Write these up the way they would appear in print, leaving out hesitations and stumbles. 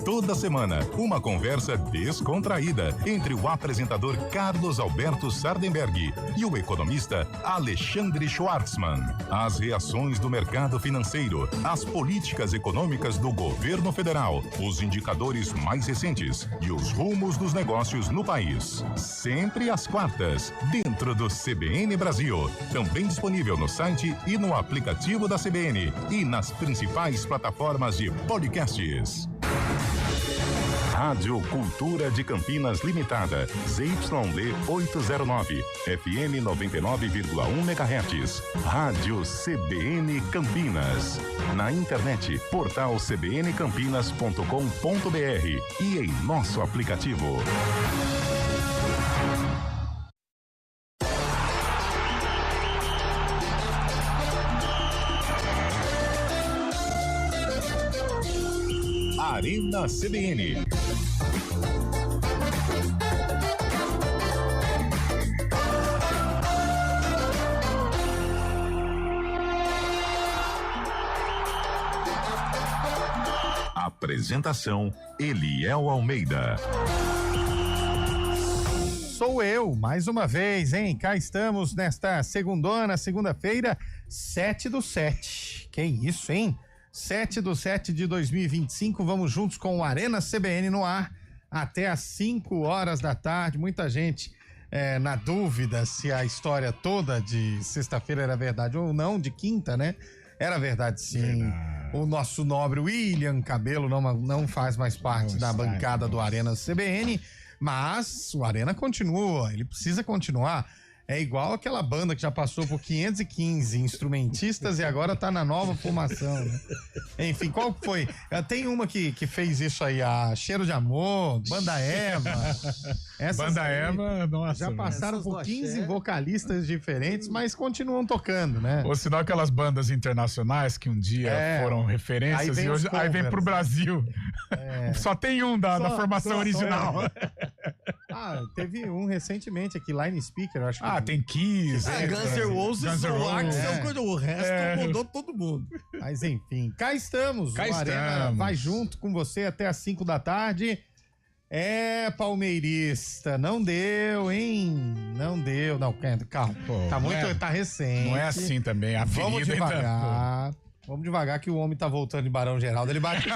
Toda semana, uma conversa descontraída entre o apresentador Carlos Alberto Sardenberg e o economista Alexandre Schwartzman. As reações do mercado financeiro, as políticas econômicas do governo federal, os indicadores mais recentes e os rumos dos negócios no país. Sempre às quartas, dentro do CBN Brasil. Também disponível no site e no aplicativo da CBN e nas principais plataformas de podcasts. Rádio Cultura de Campinas Limitada, ZYD 809, FM 99,1 MHz. Rádio CBN Campinas. Na internet, portal cbncampinas.com.br e em nosso aplicativo. Arena CBN. Apresentação: Eliel Almeida. Sou eu, mais uma vez, hein? Cá estamos nesta segunda-feira, 7/7. Que isso, hein? 7/7 de 2025, vamos juntos com o Arena CBN no ar até às 5 horas da tarde. Muita gente na dúvida se a história toda de sexta-feira era verdade ou não, de quinta, né? Era verdade, sim. O nosso nobre William Cabelo não faz mais parte da bancada do Arena CBN, mas o Arena continua, ele precisa continuar. É igual aquela banda que já passou por 515 instrumentistas e agora tá na nova formação, né? Enfim, qual foi? Tem uma que fez isso aí, a Cheiro de Amor, Banda Eva. Banda Eva, nossa. Já passaram por 15 vocalistas diferentes, mas continuam tocando, né? Ou senão aquelas bandas internacionais que um dia foram referências e hoje aí vem pro Brasil. Só tem um da formação original. Teve um recentemente aqui, Line Speaker, eu acho que. Tem Kiss. Guns N' Roses, o resto mudou todo mundo. Mas enfim, cá estamos. O Arena vai junto com você até às 5 da tarde. Palmeirista, não deu, hein? Não deu, não, calma. Tá recente. Não é assim também, a Vamos devagar. Vamos devagar que o homem tá voltando de Barão Geraldo, ele bate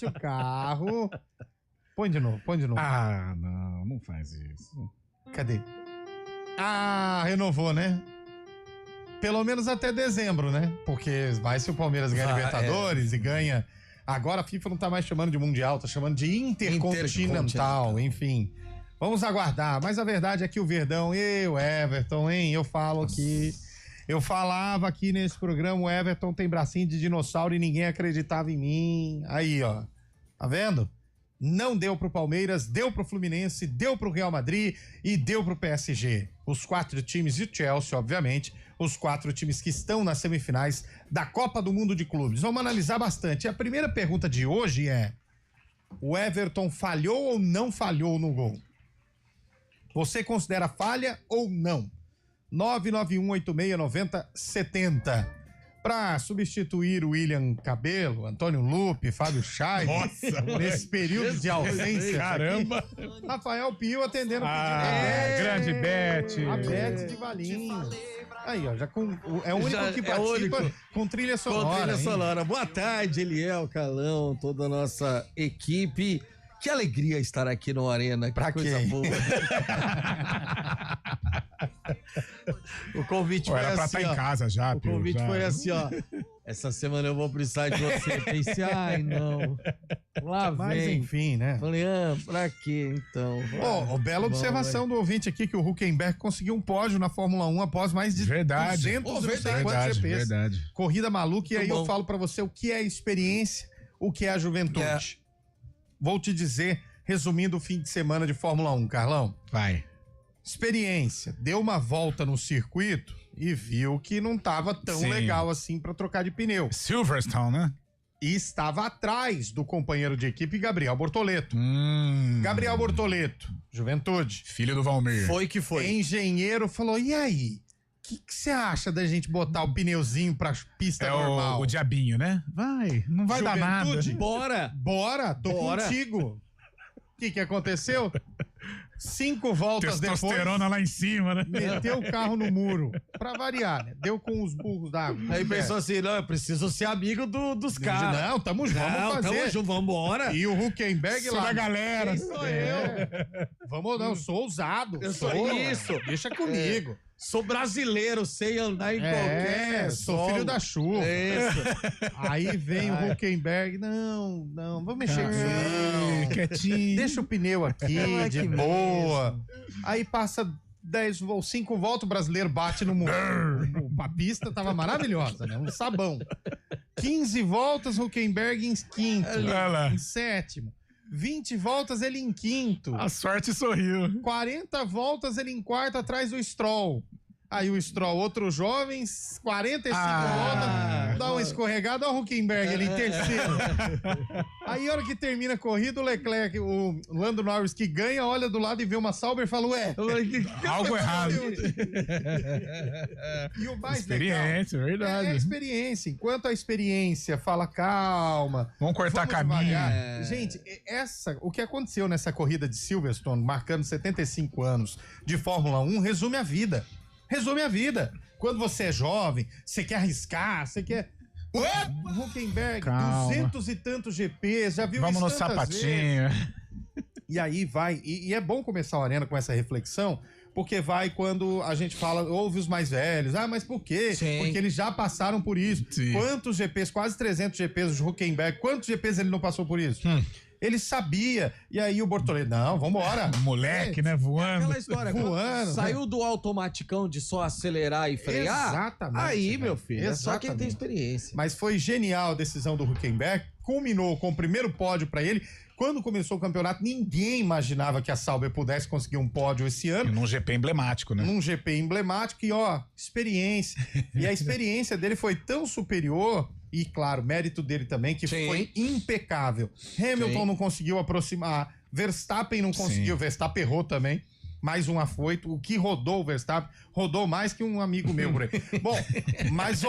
o carro. Põe de novo. Não faz isso. Cadê? Renovou, né? Pelo menos até dezembro, né? Porque vai se o Palmeiras ganha Libertadores e ganha. Agora a FIFA não tá mais chamando de Mundial, tá chamando de Intercontinental, enfim. Vamos aguardar. Mas a verdade é que o Verdão e o Everton, hein? Eu falava aqui nesse programa, o Everton tem bracinho de dinossauro e ninguém acreditava em mim. Aí, ó. Tá vendo? Não deu pro Palmeiras, deu pro Fluminense, deu pro Real Madrid e deu pro PSG. Os 4 times e o Chelsea, obviamente, os 4 times que estão nas semifinais da Copa do Mundo de Clubes. Vamos analisar bastante. E a primeira pergunta de hoje é: o Everton falhou ou não falhou no gol? Você considera falha ou não? 991869070. Para substituir o William Cabelo, Antônio Lupe, Fábio Chay, nesse período de ausência. Caramba! Aqui, Rafael Pio atendendo o pedido. Grande Bete. A Bete de Valinhos. Aí, ó, é o único que participa com trilha sonora. Boa tarde, Eliel, Calão, toda a nossa equipe. Que alegria estar aqui no Arena. Pra coisa boa. O convite foi era pra assim, estar em casa já, o convite foi assim, ó. Essa semana eu vou precisar de você. Pensei, não. Lá vem. Mas enfim, né? Falei, pra quê então? Bela observação do ouvinte aqui, que o Hülkenberg conseguiu um pódio na Fórmula 1 após mais de 200 GPs. Verdade. Corrida maluca, e aí eu falo pra você o que é experiência, o que é a juventude. Vou te dizer, resumindo o fim de semana de Fórmula 1, Carlão. Vai. Experiência, deu uma volta no circuito e viu que não tava tão legal assim pra trocar de pneu. Silverstone, né? E estava atrás do companheiro de equipe, Gabriel Bortoleto. Gabriel Bortoleto, Juventude. Filho do Valmir. Foi que foi. Engenheiro falou, e aí? que você acha da gente botar o pneuzinho pra pista normal? O diabinho, né? Não vai dar nada. Bora, tô contigo. O que aconteceu? 5 voltas depois... Testosterona lá em cima, né? Meteu o carro no muro. Pra variar, né? Deu com os burros d'água. Aí pensou assim, não, eu preciso ser amigo dos caras. Não, vamos fazer. Tamo junto, vambora. E o Huckenberg lá. Sou da galera. Quem sou eu? Vamos, não, eu sou ousado. Eu sou isso. Deixa comigo. Sou brasileiro, sei andar em qualquer sou filho da chuva. Isso. Aí vem o Huckenberg. Não, vamos mexer com isso. Quietinho. Deixa o pneu aqui, de boa. Aí passa 10 ou 5 voltas, o brasileiro bate no muro. A pista tava maravilhosa, né? Um sabão. 15 voltas, Huckenberg em quinto. Em sétimo. 20 voltas, ele em quinto. A sorte sorriu. 40 voltas, ele em quarto, atrás do Stroll. Aí o Stroll, outro jovem, 45 voltas, dá uma escorregada, olha o Huckenberg, ele em terceiro. Aí, a hora que termina a corrida, o Leclerc, o Lando Norris que ganha, olha do lado e vê uma Sauber e fala, algo errado. E o mais experiência, legal, verdade. É a experiência. Enquanto a experiência fala, calma. Vamos cortar caminho. Gente, o que aconteceu nessa corrida de Silverstone, marcando 75 anos de Fórmula 1, resume a vida. Quando você é jovem, você quer arriscar, você quer... Huckenberg, calma. 200 e tantos GPs, já viu Vamos isso no sapatinho. Vezes. E aí vai... E é bom começar o Arena com essa reflexão, porque vai quando a gente fala, ouve os mais velhos. Mas por quê? Sim. Porque eles já passaram por isso. Sim. Quantos GPs, quase 300 GPs, o Huckenberg, quantos GPs ele não passou por isso? Ele sabia. E aí o Bortoleto, não, vambora. Moleque, né? Voando. Aquela história, voando. Saiu do automaticão de só acelerar e frear. Exatamente. Aí, meu filho, Exatamente. é só quem tem experiência. Mas foi genial a decisão do Huckenberg. Culminou com o primeiro pódio pra ele. Quando começou o campeonato, ninguém imaginava que a Sauber pudesse conseguir um pódio esse ano. E num GP emblemático, né? Num GP emblemático e, experiência. E a experiência dele foi tão superior, e claro, mérito dele também, que foi impecável. Hamilton não conseguiu aproximar, Verstappen não conseguiu, Verstappen errou também. Mais um afoito. O que rodou o Verstappen, rodou mais que um amigo meu por aí. Bom, mas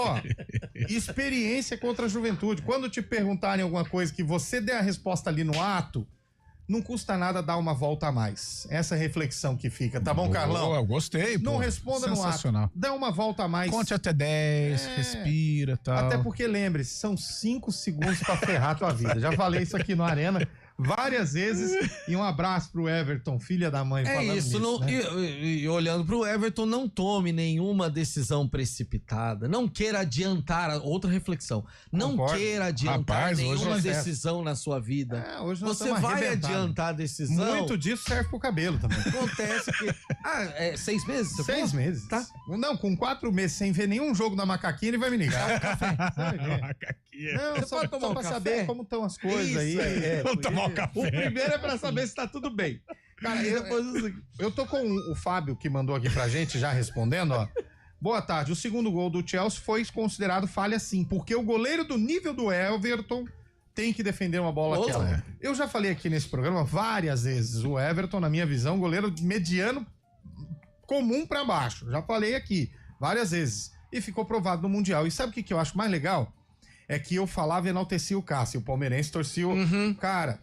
experiência contra a juventude. Quando te perguntarem alguma coisa que você der a resposta ali no ato, não custa nada dar uma volta a mais. Essa reflexão que fica, tá bom, Carlão? Eu gostei, Não responda no ato. Dá uma volta a mais. Conte até 10, respira e tal. Até porque, lembre-se, são 5 segundos pra ferrar a tua vida. Já falei isso aqui no Arena várias vezes. E um abraço pro Everton, filha da mãe. É isso, nisso, né? e olhando pro Everton, não tome nenhuma decisão precipitada. Não queira adiantar, outra reflexão. Não queira adiantar nenhuma decisão na sua vida. Hoje nós você vai adiantar a decisão. Muito disso serve pro cabelo também. Acontece que... 6 meses? 6 meses. Tá. Não, com 4 meses sem ver nenhum jogo da Macaquinha, ele vai me ligar. Você vai ver. Não, você pode tomar pra saber como estão as coisas aí. Vamos tomar um café. O primeiro é pra saber se tá tudo bem. Cara, eu tô com o Fábio que mandou aqui pra gente, já respondendo, Boa tarde. O segundo gol do Chelsea foi considerado falha sim, porque o goleiro do nível do Everton tem que defender uma bola aquela. Eu já falei aqui nesse programa várias vezes, o Everton, na minha visão, goleiro mediano comum pra baixo. Já falei aqui várias vezes. E ficou provado no Mundial. E sabe o que eu acho mais legal? É que eu falava e enaltecia o Cássio. O palmeirense torcia o... Cara,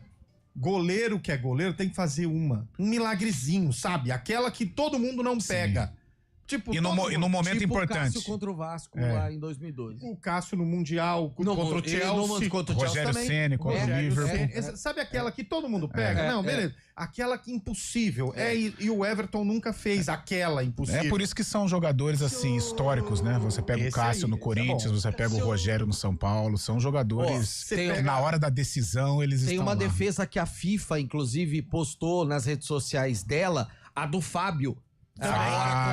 goleiro que é goleiro tem que fazer um milagrezinho, sabe? Aquela que todo mundo não pega. Tipo, e no momento importante. O Cássio contra o Vasco lá em 2002. O Cássio no Mundial contra o Chelsea. Rogério Ceni contra o Liverpool. Sabe aquela que todo mundo pega? Não, beleza. Aquela que impossível. E o Everton nunca fez aquela impossível. É por isso que são jogadores assim históricos, né? Você pega o Cássio no Corinthians, você pega o Rogério no São Paulo. São jogadores na hora da decisão, eles estão lá. Tem uma defesa que a FIFA, inclusive, postou nas redes sociais dela, a do Fábio.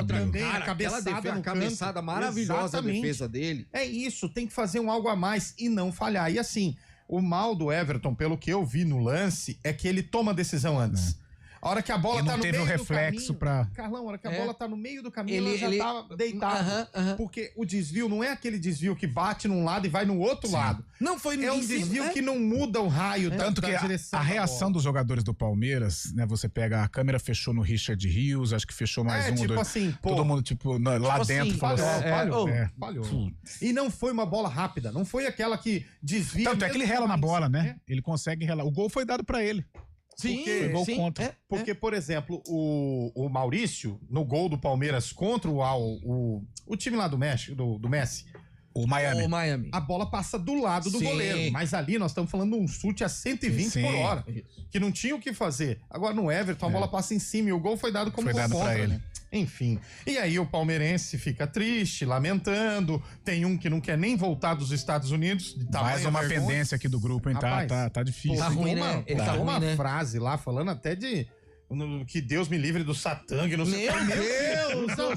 Também a cabeçada maravilhosa, a defesa dele. É isso, tem que fazer algo a mais e não falhar. E assim, o mal do Everton, pelo que eu vi no lance, é que ele toma a decisão antes. A hora que a bola tá no meio do reflexo caminho... Carlão, a hora que a bola tá no meio do caminho, ela já tá deitada. Porque o desvio não é aquele desvio que bate num lado e vai no outro lado. Não foi É um desvio que não muda o raio da direção. A reação dos jogadores do Palmeiras, né? Você pega, a câmera fechou no Richard Rios, acho que fechou mais um ou dois. Assim, pô, todo mundo, lá dentro, falhou. E não foi uma bola rápida, não foi aquela que desvia. Tanto é que ele rela na bola, né? Ele consegue relar. O gol foi dado pra ele. Sim, gol contra. Porque, por exemplo, o Maurício, no gol do Palmeiras contra o time lá do México, do Messi, o Miami. A bola passa do lado do goleiro. Mas ali nós estamos falando de um chute a 120 por hora. Que não tinha o que fazer. Agora no Everton a bola passa em cima e o gol foi dado como gol contra. Pra ele. Né? Enfim. E aí o palmeirense fica triste, lamentando. Tem um que não quer nem voltar dos Estados Unidos. Mais uma pendência aqui do grupo, hein? Rapaz, tá difícil. Tá ruim, né? Ele tá uma frase lá falando até de... que Deus me livre do Satã, que não sei. Meu Deus do céu!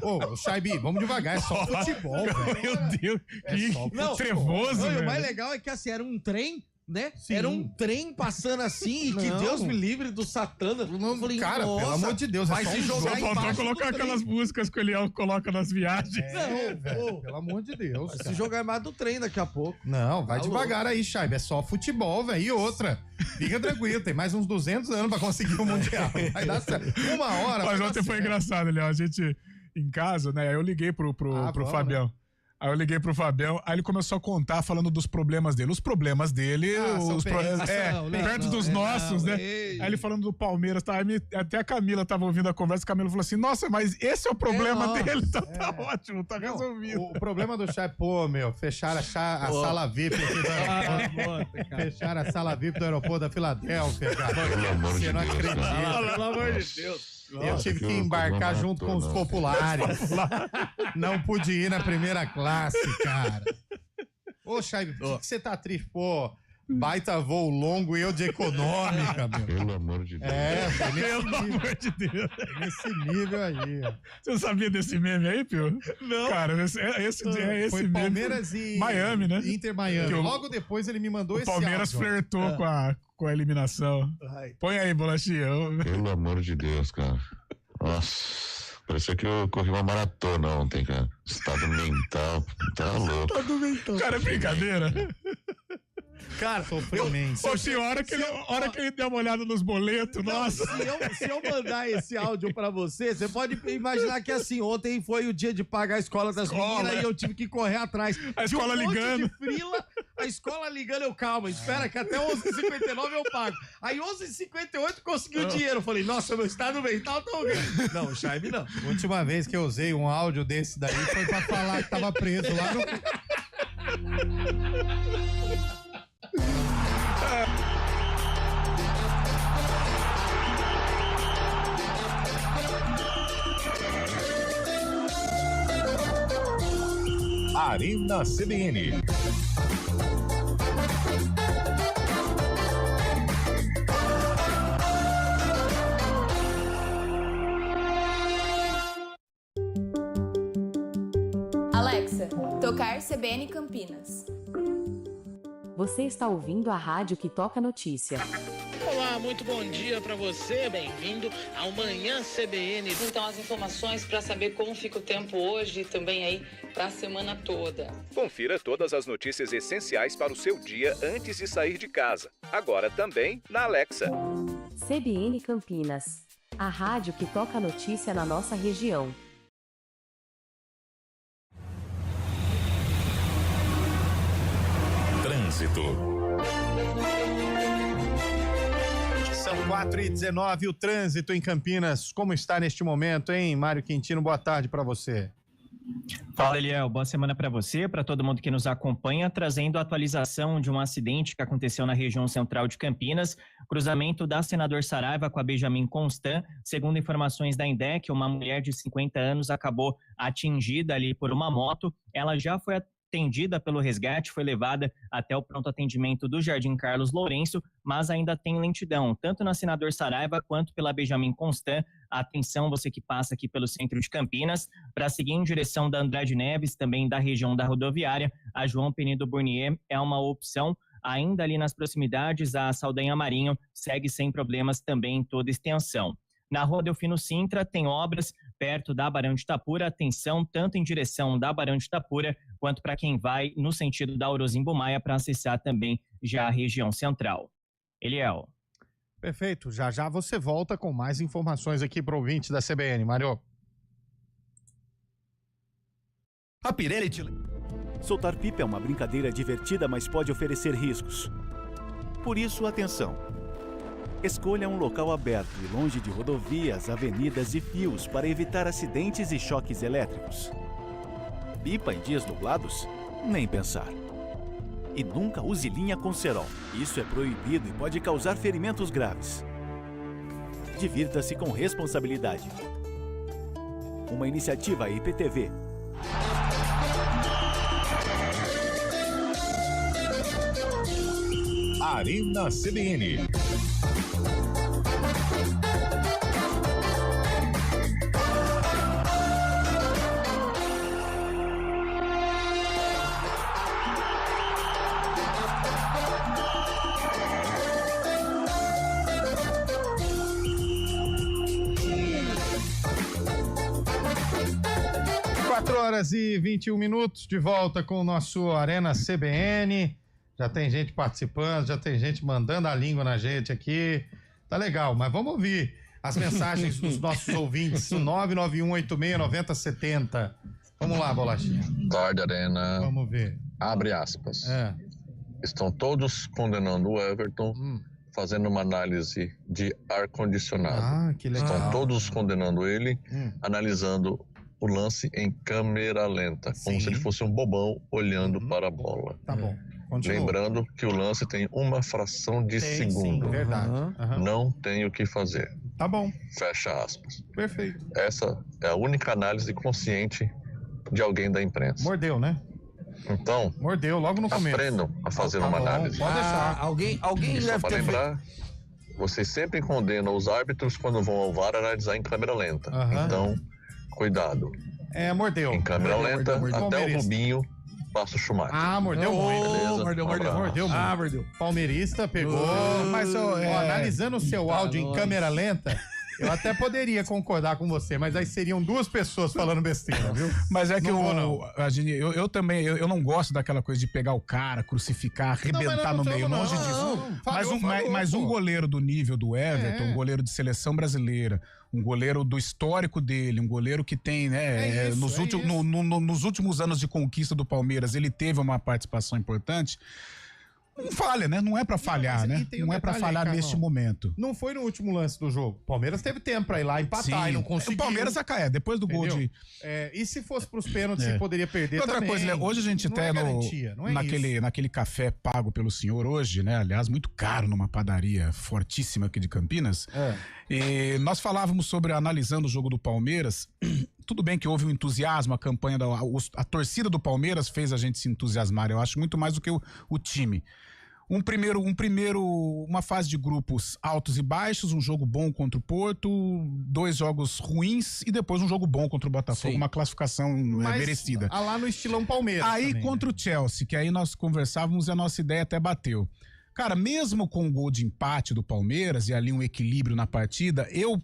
Ô, Chaibi, vamos devagar, é só futebol, velho. Meu Deus, que trevoso, velho. O mais legal é que assim, era um trem, né? Sim. Era um trem passando assim e que Deus me livre do Satã. Não, falei, cara, pelo amor de Deus, vai se jogar embaixo. Só faltou colocar aquelas músicas que o Eliel coloca nas viagens. Velho, pelo amor de Deus. Vai se jogar embaixo do trem daqui a pouco. Não, vai devagar aí, Chaibe, é só futebol, velho. E outra, fica tranquilo, tem mais uns 200 anos pra conseguir o Mundial. Vai dar certo. Uma hora. Mas ontem foi engraçado, Eliel, a gente em casa, né, eu liguei pro Fabião. Né? Aí eu liguei pro Fabião, aí ele começou a contar, falando dos problemas dele. Os problemas dele, perto dos nossos, né? Aí ele falando do Palmeiras, tá? Até a Camila tava ouvindo a conversa, a Camila falou assim, nossa, mas esse é o problema dele, tá ótimo, tá resolvido. O problema do Chay, fecharam a sala VIP aqui do aeroporto. Fecharam a sala VIP do aeroporto da Filadélfia, cara. Você não acredita. Pelo amor de Deus. Eu tive que embarcar junto com os populares. Não pude ir na primeira classe, cara. Ô, Chay, por que você tá triste? Pô, baita voo longo e eu de econômica, meu. Pelo amor de Deus. Pelo amor de Deus. Nesse nível aí, ó. Você sabia desse meme aí, Pio? Não. Cara, esse foi meme. Palmeiras e Miami, né? Inter Miami. Logo depois ele me mandou esse áudio. O Palmeiras flertou com a eliminação. Põe aí, Bolachinha. Pelo amor de Deus, cara. Nossa, parecia que eu corri uma maratona ontem, cara. Estado mental, tá louco. Estado mental. Cara, é brincadeira. Cara, hora que ele deu uma olhada nos boletos, nossa. Se eu mandar esse áudio pra você pode imaginar que assim, ontem foi o dia de pagar a escola das meninas e eu tive que correr atrás. A escola ligando. A escola ligando, calma, espera que até 11h59 eu pago. Aí 11h58 consegui o dinheiro. Eu falei, nossa, meu estado mental tá horrível. Não, o Chaibe não. A última vez que eu usei um áudio desse daí foi pra falar que tava preso lá no... Arena CBN. Alexa, tocar CBN Campinas. Você está ouvindo a rádio que toca notícia. Olá, muito bom dia para você, bem-vindo ao Manhã CBN. Então, as informações para saber como fica o tempo hoje e também aí para a semana toda. Confira todas as notícias essenciais para o seu dia antes de sair de casa. Agora também na Alexa. CBN Campinas, a rádio que toca notícia na nossa região. Trânsito. São 4h19, o trânsito em Campinas, como está neste momento, hein, Mário Quintino? Boa tarde para você. Fala, Eliel. Boa semana para você, para todo mundo que nos acompanha, trazendo a atualização de um acidente que aconteceu na região central de Campinas, cruzamento da Senador Saraiva com a Benjamin Constant. Segundo informações da INDEC, uma mulher de 50 anos acabou atingida ali por uma moto. Ela já foi atendida pelo resgate, foi levada até o pronto atendimento do Jardim Carlos Lourenço, mas ainda tem lentidão, tanto na Senador Saraiva quanto pela Benjamin Constant. Atenção, você que passa aqui pelo centro de Campinas, para seguir em direção da Andrade Neves, também da região da rodoviária, a João Penido Burnier é uma opção. Ainda ali nas proximidades, a Saldanha Marinho segue sem problemas também em toda extensão. Na Rua Delfino Sintra tem obras perto da Barão de Itapura, atenção tanto em direção da Barão de Itapura quanto para quem vai no sentido da Orozimbo Maia para acessar também já a região central. Eliel. Perfeito, já você volta com mais informações aqui para o ouvinte da CBN, Mário. A Pirelli Soltar pipa é uma brincadeira divertida, mas pode oferecer riscos. Por isso, atenção. Escolha um local aberto e longe de rodovias, avenidas e fios para evitar acidentes e choques elétricos. Pipa em dias nublados? Nem pensar. E nunca use linha com cerol. Isso é proibido e pode causar ferimentos graves. Divirta-se com responsabilidade. Uma iniciativa IPTV. Arena CBN. Horas e 21 minutos, de volta com o nosso Arena CBN. Já tem gente participando, já tem gente mandando a língua na gente aqui. Tá legal, mas vamos ouvir as mensagens dos nossos ouvintes, 991869070. Vamos lá, Bolachinha. Tarde, Arena. Vamos ver. Abre aspas. Estão todos condenando o Everton, fazendo uma análise de ar-condicionado. Que legal. Estão todos condenando ele, analisando o lance em câmera lenta, como se ele fosse um bobão olhando para a bola. Tá bom. Continua. Lembrando que o lance tem uma fração de segundo. Sim, verdade. Não tem o que fazer. Tá bom. Fecha aspas. Perfeito. Essa é a única análise consciente de alguém da imprensa. Mordeu, né? Então, mordeu logo no começo. Aprendam a fazer uma análise. Pode deixar. Alguém deve ter lembrar, vocês sempre condenam os árbitros quando vão ao VAR analisar em câmera lenta. Então, cuidado. Mordeu. Em câmera lenta, mordeu. até o Rubinho passa o Schumacher. Mordeu muito. Beleza? Mordeu muito. Mordeu. Palmeirista pegou. Mas analisando o seu áudio em câmera lenta, eu até poderia concordar com você, mas aí seriam duas pessoas falando besteira, viu? Mas é que eu também, eu não gosto daquela coisa de pegar o cara, crucificar, arrebentar no meio, longe disso. Mas um goleiro do nível do Everton, um goleiro de seleção brasileira, um goleiro do histórico dele, um goleiro que tem, né, nos últimos anos de conquista do Palmeiras, ele teve uma participação importante. Não falha, né? Não é pra falhar, né? Não é pra falhar neste momento. Não foi no último lance do jogo. O Palmeiras teve tempo pra ir lá empatar e não conseguiu. O Palmeiras depois do gol de... e se fosse pros pênaltis, você poderia perder outra também. Coisa, né? Hoje a gente até naquele café pago pelo senhor hoje, né? Aliás, muito caro numa padaria fortíssima aqui de Campinas. E nós falávamos sobre analisando o jogo do Palmeiras. Tudo bem que houve um entusiasmo, a campanha, a torcida do Palmeiras fez a gente se entusiasmar, eu acho, muito mais do que o time. Uma fase de grupos altos e baixos, um jogo bom contra o Porto, 2 jogos ruins e depois um jogo bom contra o Botafogo, uma classificação merecida. Lá no estilão Palmeiras. Aí também, contra o Chelsea, que aí nós conversávamos e a nossa ideia até bateu. Cara, mesmo com o gol de empate do Palmeiras e ali um equilíbrio na partida, eu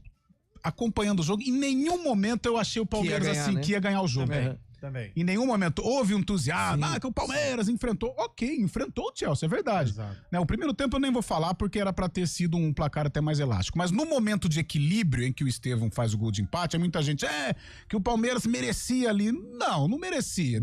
acompanhando o jogo, em nenhum momento eu achei o Palmeiras que ia ganhar o jogo. Também. Em nenhum momento houve um entusiasmo, que o Palmeiras enfrentou o Chelsea, é verdade. Né, o primeiro tempo eu nem vou falar porque era pra ter sido um placar até mais elástico, mas no momento de equilíbrio em que o Estevão faz o gol de empate, é muita gente, que o Palmeiras merecia ali. Não merecia.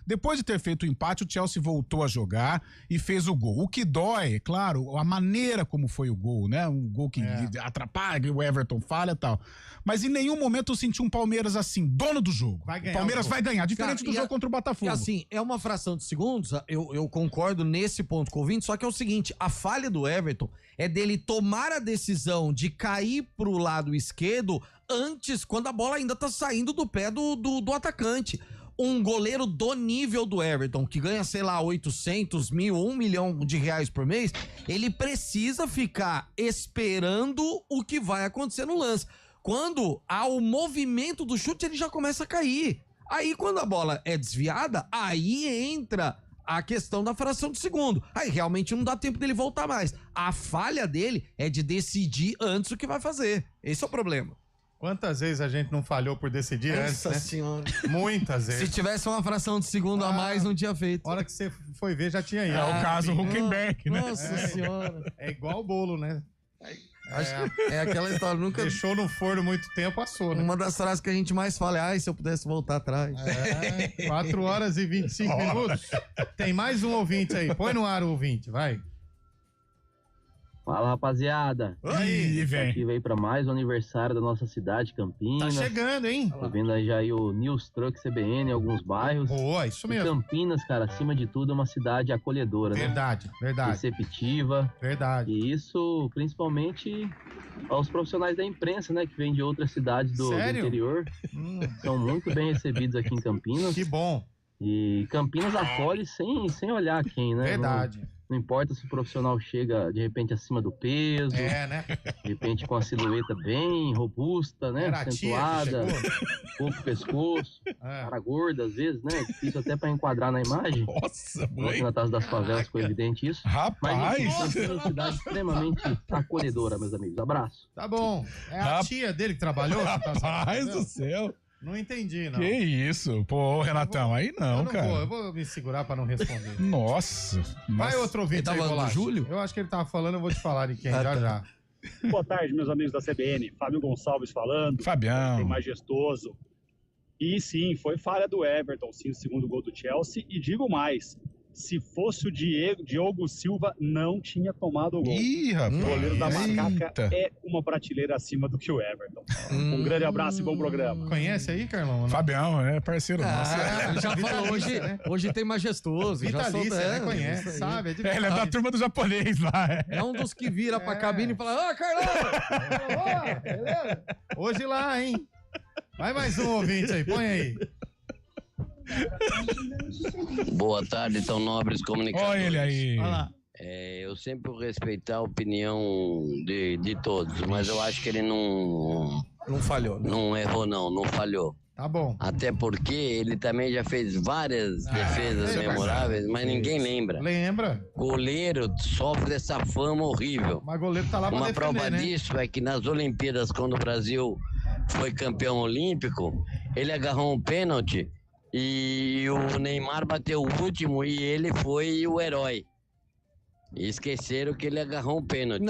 Depois de ter feito o empate, o Chelsea voltou a jogar e fez o gol. O que dói, claro, a maneira como foi o gol, né? Um gol que atrapalha, o Everton falha e tal. Mas em nenhum momento eu senti um Palmeiras assim, dono do jogo. O Palmeiras vai ganhar. Diferente do jogo contra o Botafogo. Assim, é uma fração de segundos, eu concordo nesse ponto com o ouvinte, só que é o seguinte, a falha do Everton é dele tomar a decisão de cair pro lado esquerdo antes, quando a bola ainda tá saindo do pé do atacante. Um goleiro do nível do Everton, que ganha, sei lá, 800 mil, 1 milhão de reais por mês, ele precisa ficar esperando o que vai acontecer no lance. Quando há o movimento do chute, ele já começa a cair. Aí, quando a bola é desviada, aí entra a questão da fração de segundo. Aí realmente não dá tempo dele voltar mais. A falha dele é de decidir antes o que vai fazer. Esse é o problema. Quantas vezes a gente não falhou por decidir antes, né? Senhora. Muitas vezes. Se tivesse uma fração de segundo a mais, não tinha feito. A hora que você foi ver, já tinha ido. É o caso Huckenberg, né? Nossa senhora. É igual o bolo, né? É aquela história, nunca... Deixou no forno muito tempo, assou, né? Uma das frases que a gente mais fala é, ai, se eu pudesse voltar atrás. 4 horas e 25 minutos. Tem mais um ouvinte aí. Põe no ar o ouvinte, vai. Fala, rapaziada. Aí, velho. Aqui veio pra mais um aniversário da nossa cidade, Campinas. Tá chegando, hein? Tô vendo aí já aí o News Truck CBN em alguns bairros. Boa, isso mesmo. E Campinas, cara, acima de tudo, é uma cidade acolhedora, verdade, né? Verdade. Receptiva. Verdade. E isso, principalmente aos profissionais da imprensa, né? Que vêm de outras cidades do interior. São muito bem recebidos aqui em Campinas. Que bom. E Campinas acolhe sem olhar quem, né? Verdade. Não importa se o profissional chega, de repente, acima do peso. Né? De repente, com a silhueta bem robusta, né? Acentuada, pouco pescoço. Cara gorda, às vezes, né? Difícil até pra enquadrar na imagem. Nossa, mãe. Na Taça das Favelas ficou evidente isso. Rapaz! Mas, é uma cidade extremamente acolhedora, meus amigos. Abraço. Tá bom. É a tia dele que trabalhou? Rapaz do céu. Não entendi, não. Que isso? Pô, Renatão, aí não, cara. Eu vou me segurar pra não responder. Nossa. Vai outro ouvinte aí, falando do Júlio? Eu acho que ele tava falando, eu vou te falar de quem, já. Boa tarde, meus amigos da CBN. Fábio Gonçalves falando. Fabião. Bem majestoso. E sim, foi falha do Everton, sim, o segundo gol do Chelsea. E digo mais, se fosse o Diogo Silva, não tinha tomado o gol. Ih, rapaz. O goleiro da Macaca é uma prateleira acima do que o Everton. Um grande abraço e bom programa. Conhece aí, Carlão? Fabião, é parceiro nosso. Ele já falou, hoje tem majestoso. Vitalícia, né? Conhece, sabe? Ele é da turma do japonês lá. É um dos que vira pra cabine e fala, Carlão! Beleza? Hoje lá, hein? Vai mais um ouvinte aí, põe aí. Boa tarde, tão nobres comunicadores. Olha ele aí. Eu sempre vou respeitar a opinião de todos, mas eu acho que ele não falhou. Né? Não errou, não falhou. Tá bom. Até porque ele também já fez várias defesas memoráveis, mas ninguém lembra. Lembra? Goleiro sofre essa fama horrível. Mas goleiro tá lá pra defender, prova né? disso é que nas Olimpíadas, quando o Brasil foi campeão olímpico, ele agarrou um pênalti e o Neymar bateu o último e ele foi o herói. E esqueceram que ele agarrou um pênalti.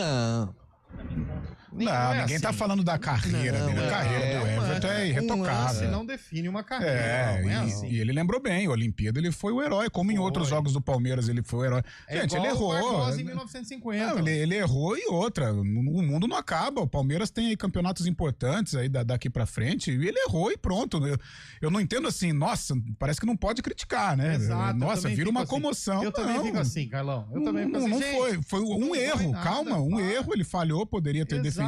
Não, ninguém tá falando da carreira dele. A carreira do Everton é irretocável. Não define uma carreira. E ele lembrou bem, a Olimpíada ele foi o herói, como em outros jogos do Palmeiras ele foi o herói. Gente, ele errou. Em 1950. Não, ele errou e outra. O mundo não acaba. O Palmeiras tem aí campeonatos importantes aí daqui pra frente e ele errou e pronto. Eu não entendo assim, nossa, parece que não pode criticar, né? Exato, nossa, vira uma comoção. Eu também fico assim, Carlão. Eu também fico assim. Não foi um erro, calma, erro, ele falhou, poderia ter defendido.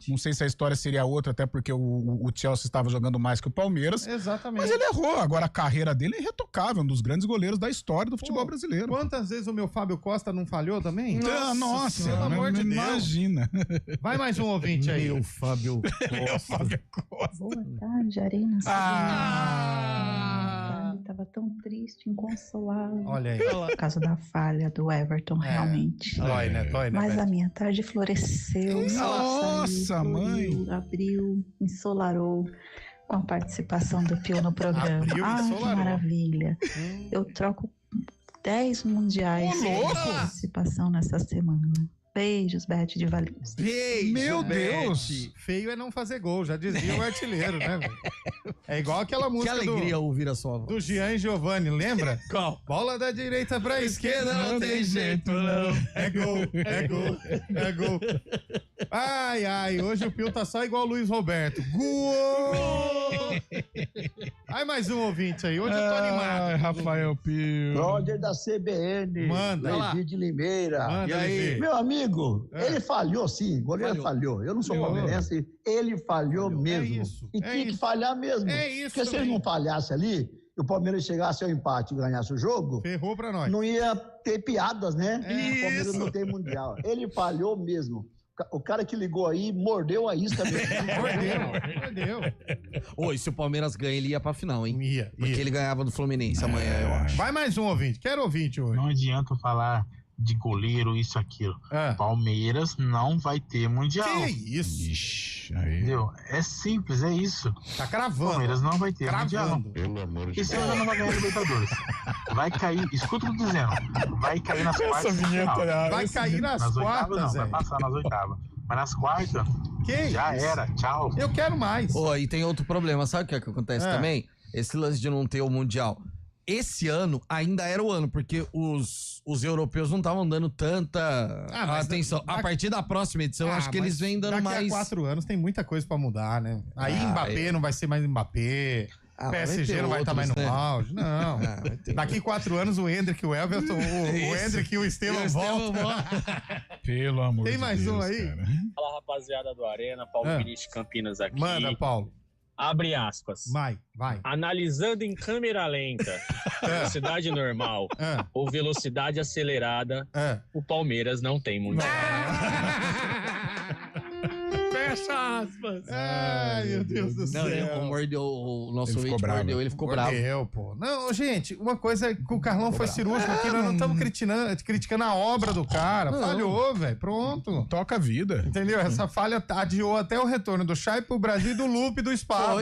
Não sei se a história seria outra, até porque o Chelsea estava jogando mais que o Palmeiras. Exatamente. Mas ele errou. Agora a carreira dele é irretocável, um dos grandes goleiros da história do futebol brasileiro. Quantas vezes o meu Fábio Costa não falhou também? Nossa, pelo amor de Deus. Imagina. Vai mais um ouvinte aí. Meu Fábio Costa. Boa tarde, Arena. Tava tão triste, inconsolável. Olha aí. Por causa da falha do Everton, realmente. Dói, né? Mas a minha tarde floresceu. Nossa, mãe. Abriu, ensolarou com a participação do Pio no programa. Que maravilha. Eu troco 10 mundiais de participação nessa semana. Beijos, Beth de Valinhos. Meu Deus! Feio é não fazer gol, já dizia o artilheiro, né? É igual aquela música que alegria ouvir a sua voz. Do Gian Giovanni, lembra? Qual? Bola da direita pra esquerda, não tem jeito, não. É gol. Ai, hoje o Pio tá só igual o Luiz Roberto. Gol! Ai, mais um ouvinte aí, hoje eu tô animado. Rafael Pio. Roger da CBN. Manda. Levi de Limeira. Manda, e aí? Levi. Meu amigo, ele falhou sim, o goleiro falhou. Eu não sou palmeirense, ele falhou mesmo. E tinha que falhar mesmo. Porque se ele não falhasse ali, e o Palmeiras chegasse ao empate e ganhasse o jogo, ferrou pra nós. Não ia ter piadas, né? O Palmeiras não tem mundial. Ele falhou mesmo. O cara que ligou aí mordeu a isca mesmo. Mordeu. Oi, se o Palmeiras ganha, ele ia pra final, hein? Ia. Porque ele ganhava do Fluminense amanhã, eu acho. Vai mais um ouvinte. Quero ouvinte hoje. Não adianta falar de goleiro, isso, aquilo. Palmeiras não vai ter Mundial. Que isso? Ixi, aí. Entendeu? É simples, é isso. Tá cravando. Palmeiras não vai ter Mundial. Pelo amor de Deus. Esse ano não vai ganhar Libertadores. Vai cair, escuta o que eu tô dizendo. Vai cair nas quartas. Vai cair nas quartas, não, vai passar nas oitavas. Mas nas quartas, já era. Tchau. Eu quero mais. E tem outro problema, sabe o que acontece também? Esse lance de não ter o Mundial. Esse ano ainda era o ano, porque os europeus não estavam dando tanta atenção. A partir da próxima edição, acho que eles vêm dando mais... Daqui a 4 anos tem muita coisa pra mudar, né? Aí Mbappé não vai ser mais Mbappé, PSG não vai estar mais no auge. Não. Daqui 4 anos o Hendrick, o Everton, o Hendrick e o Estevão voltam. Pelo amor de Deus. Tem mais um aí? Cara. Fala, rapaziada do Arena, Paulo Vinícius Campinas aqui. Manda, Paulo. Abre aspas. Vai. Analisando em câmera lenta, velocidade normal ou velocidade acelerada, o Palmeiras não tem Mundial. Fecha aspas. Ai, meu Deus do céu. O nosso ouvinte mordeu, ele ficou bravo. Pô. Não, gente, uma coisa é que o Carlão foi cirúrgico aqui, nós não estamos criticando a obra do cara. Falhou, velho. Pronto. Toca a vida. Entendeu? Essa falha adiou até o retorno do Chay pro Brasil e do Lupe do Spa.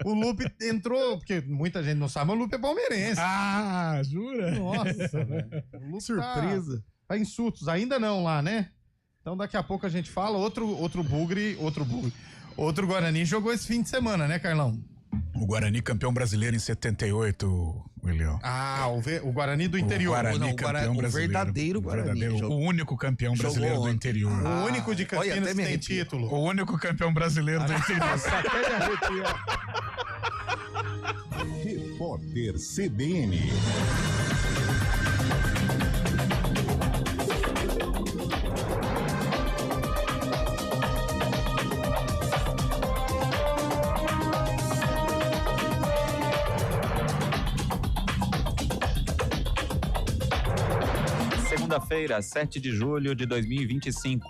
O Lupe entrou, porque muita gente não sabe, mas o Lupe é palmeirense. Ah, jura? Nossa, velho. Surpresa. Tá em surtos. Ainda não lá, né? Então daqui a pouco a gente fala. Outro Guarani jogou esse fim de semana, né, Carlão? O Guarani campeão brasileiro em 78, William. O Guarani do interior. O Guarani campeão brasileiro. O verdadeiro Guarani. O único campeão brasileiro do interior. O único de Campinas que tem título. O único campeão brasileiro do interior. Repórter CBN. Segunda-feira, 7 de julho de 2025.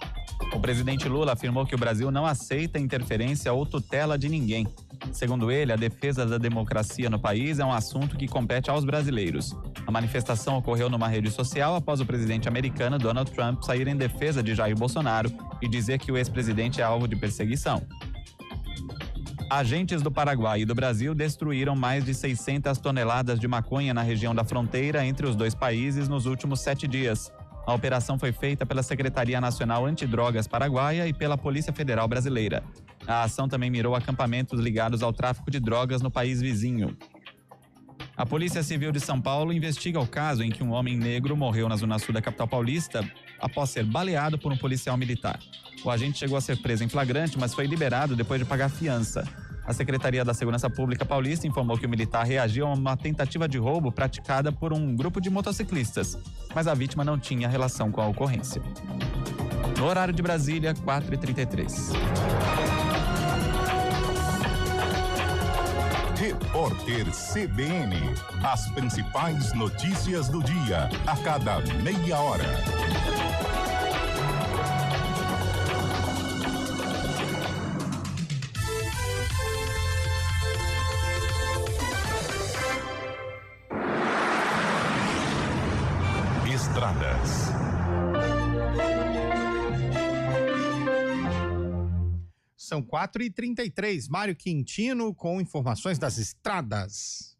O presidente Lula afirmou que o Brasil não aceita interferência ou tutela de ninguém. Segundo ele, a defesa da democracia no país é um assunto que compete aos brasileiros. A manifestação ocorreu numa rede social após o presidente americano Donald Trump sair em defesa de Jair Bolsonaro e dizer que o ex-presidente é alvo de perseguição. Agentes do Paraguai e do Brasil destruíram mais de 600 toneladas de maconha na região da fronteira entre os dois países nos últimos 7 dias. A operação foi feita pela Secretaria Nacional Antidrogas Paraguaia e pela Polícia Federal Brasileira. A ação também mirou acampamentos ligados ao tráfico de drogas no país vizinho. A Polícia Civil de São Paulo investiga o caso em que um homem negro morreu na zona sul da capital paulista após ser baleado por um policial militar. O agente chegou a ser preso em flagrante, mas foi liberado depois de pagar fiança. A Secretaria da Segurança Pública Paulista informou que o militar reagiu a uma tentativa de roubo praticada por um grupo de motociclistas, mas a vítima não tinha relação com a ocorrência. No horário de Brasília, 4h33. Repórter CBN. As principais notícias do dia, a cada meia hora. Estradas. São 4h33. Mário Quintino com informações das estradas.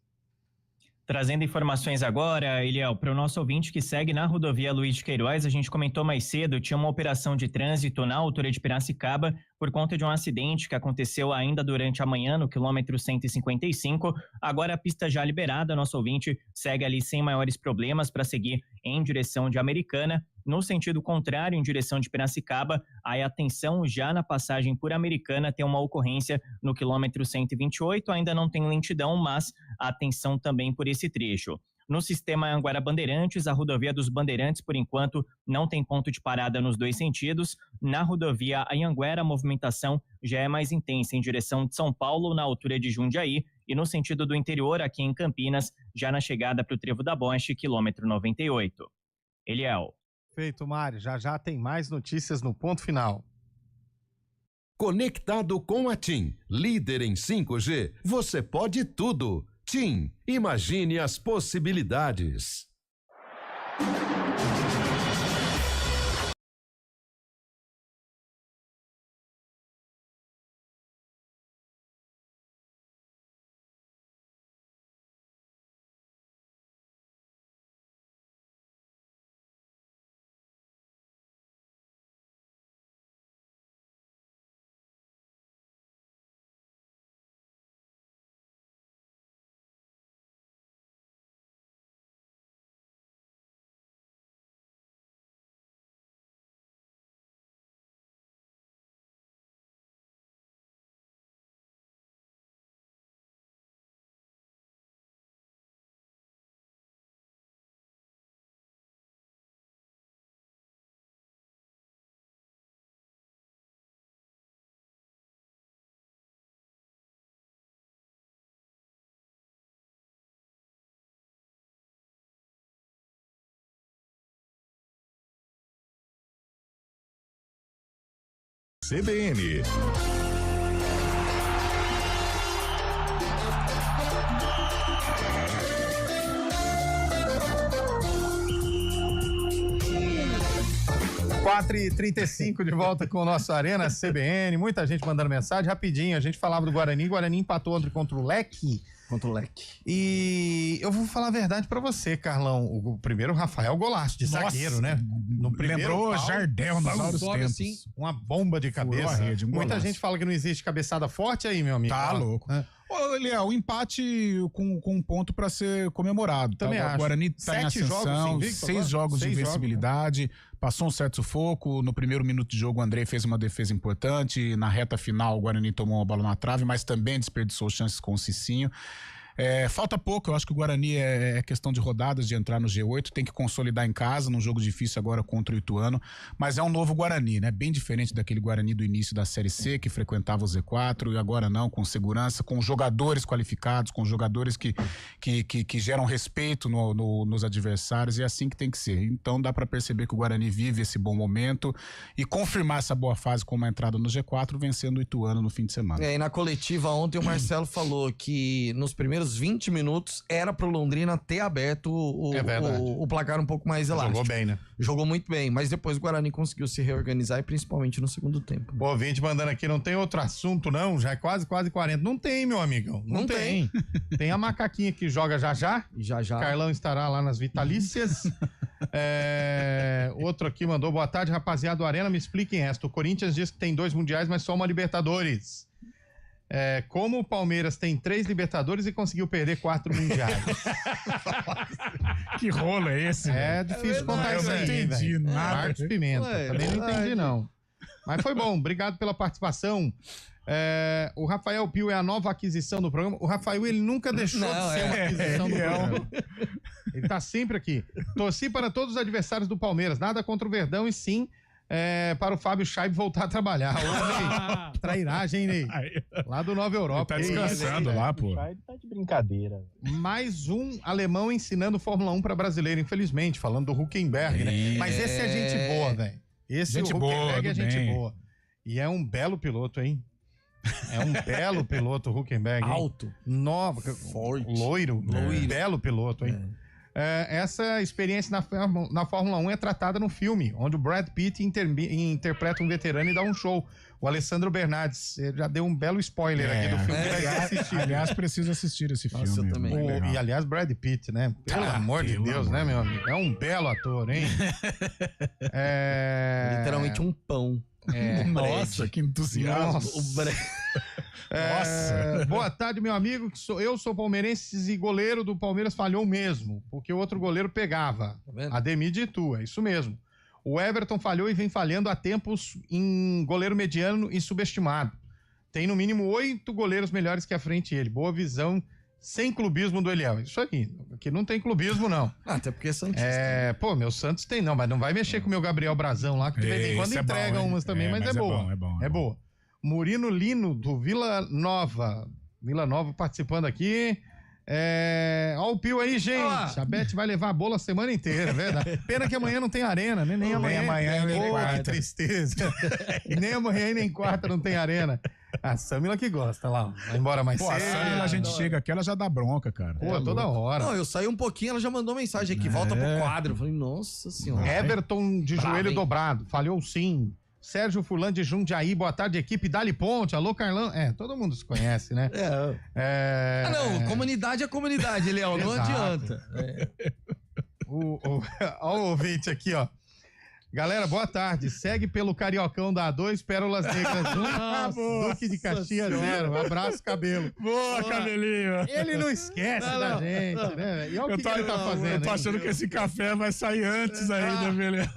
Trazendo informações agora, Eliel, para o nosso ouvinte que segue na rodovia Luiz de Queiroz, a gente comentou mais cedo, tinha uma operação de trânsito na altura de Piracicaba por conta de um acidente que aconteceu ainda durante a manhã no quilômetro 155. Agora a pista já liberada, nosso ouvinte segue ali sem maiores problemas para seguir em direção de Americana. No sentido contrário, em direção de Piracicaba, aí atenção, já na passagem por Americana tem uma ocorrência no quilômetro 128, ainda não tem lentidão, mas atenção também por esse trecho. No sistema Anguera Bandeirantes, a rodovia dos Bandeirantes, por enquanto, não tem ponto de parada nos dois sentidos. Na rodovia Anhanguera, a movimentação já é mais intensa em direção de São Paulo, na altura de Jundiaí, e no sentido do interior, aqui em Campinas, já na chegada para o Trevo da Boche, quilômetro 98. Eliel. Feito, Mário. Já tem mais notícias no ponto final. Conectado com a TIM, líder em 5G, você pode tudo. TIM, imagine as possibilidades. CBN. Quatro e 35 de volta com o nosso Arena CBN. Muita gente mandando mensagem. Rapidinho, a gente falava do Guarani. O Guarani empatou ontem contra o Leque. E eu vou falar a verdade pra você, Carlão. O primeiro, o Rafael Golaço, de zagueiro, né? No primeiro lembrou pau, Jardel nos altos tempos. Assim, uma bomba de cabeça. Rede, Muita gente fala que não existe cabeçada forte aí, meu amigo. Tá louco. Ô, Léo, o empate com um ponto pra ser comemorado. Também tá? acho. O Guarani tá em ascensão, 6 jogos de invencibilidade, passou um certo sufoco. No primeiro minuto de jogo, o André fez uma defesa importante. Na reta final, o Guarani tomou uma bola na trave, mas também desperdiçou chances com o Cicinho. Falta pouco, eu acho que o Guarani é questão de rodadas, de entrar no G8, tem que consolidar em casa, num jogo difícil agora contra o Ituano, mas é um novo Guarani, né? Bem diferente daquele Guarani do início da Série C, que frequentava o Z4, e agora não, com segurança, com jogadores qualificados, com jogadores que geram respeito nos adversários, e é assim que tem que ser. Então dá pra perceber que o Guarani vive esse bom momento e confirmar essa boa fase com uma entrada no G4, vencendo o Ituano no fim de semana. E na coletiva ontem o Marcelo falou que nos primeiros 20 minutos era pro Londrina ter aberto o placar um pouco mais elástico. Jogou bem, né? Jogou muito bem, mas depois o Guarani conseguiu se reorganizar e principalmente no segundo tempo. Pô, ouvinte mandando aqui, não tem outro assunto não? Já é quase 40. Não tem, meu amigão. Não tem. Tem a macaquinha que joga já. Carlão estará lá nas vitalícias. Outro aqui mandou, boa tarde, rapaziada do Arena, me expliquem esta. O Corinthians diz que tem 2 mundiais, mas só uma Libertadores. Como o Palmeiras tem 3 Libertadores e conseguiu perder 4 mundiais. Que rolo é esse? Difícil contar isso aí. Eu não entendi nada. Marcos Pimenta. Também não entendi, não. Mas foi bom. Obrigado pela participação. O Rafael Pio é a nova aquisição do programa. O Rafael, ele nunca deixou de ser uma aquisição do programa. Ele tá sempre aqui. Torci para todos os adversários do Palmeiras. Nada contra o Verdão e sim para o Fábio Scheib voltar a trabalhar. Ô, trairagem, Ney. Lá do Nova Europa. Ele tá descansando lá, pô. O Scheib tá de brincadeira. Mais um alemão ensinando Fórmula 1 para brasileiro, infelizmente, falando do Huckenberg, né? Mas esse é gente boa, velho. Esse Huckenberg é gente boa. E é um belo piloto, hein? É um belo piloto, o Huckenberg. Alto. Novo, forte. Loiro. Belo piloto, hein? Essa experiência na Fórmula 1 é tratada no filme, onde o Brad Pitt interpreta um veterano e dá um show. O Alessandro Bernardes já deu um belo spoiler aqui do filme. Aliás, preciso assistir esse filme. Eu também. E aliás, Brad Pitt, né? Pelo amor de Deus, né, meu amigo? É um belo ator, hein? Literalmente um pão. Nossa, que entusiasmo. Nossa. Boa tarde, meu amigo. Eu sou palmeirense e goleiro do Palmeiras falhou mesmo, porque o outro goleiro pegava. Tá Ademir de Itu, é isso mesmo. O Everton falhou e vem falhando há tempos em goleiro mediano e subestimado. Tem no mínimo 8 goleiros melhores que a frente dele. Boa visão, sem clubismo do Eliel. Isso aqui, aqui não tem clubismo, não. Até porque é Santista. Pô, meu Santos tem não, mas não vai mexer com o meu Gabriel Brazão lá, que de vez em quando entrega umas também, mas é boa. É boa. Murino Lino, do Vila Nova. Vila Nova participando aqui. Ó o Pio aí, gente. A Beth vai levar a bola a semana inteira, verdade? Pena que amanhã não tem arena, né? Nem amanhã, nem quarta. Que tristeza. Nem amanhã e nem quarta não tem arena. A Samila que gosta lá. Vai embora mais cedo. A Samila, a gente chega aqui, ela já dá bronca, cara. Pô, toda hora. Não, eu saí um pouquinho, ela já mandou mensagem aqui. Volta pro quadro. Eu falei, nossa senhora. Everton de joelho dobrado. Falhou sim. Sérgio Furlan de Jundiaí, boa tarde, equipe Dali Ponte, alô Carlão, todo mundo se conhece, né? Comunidade é comunidade, Leão, não adianta. Ó o ouvinte aqui, ó. Galera, boa tarde, segue pelo Cariocão da A2, Pérolas Negras 1, Duque de Caxias 0, abraço, Cabelo. Boa, Cabelinho. Ele não esquece da gente, né? E olha o que ele tá fazendo. Eu tô achando que esse café vai sair antes ainda, beleza?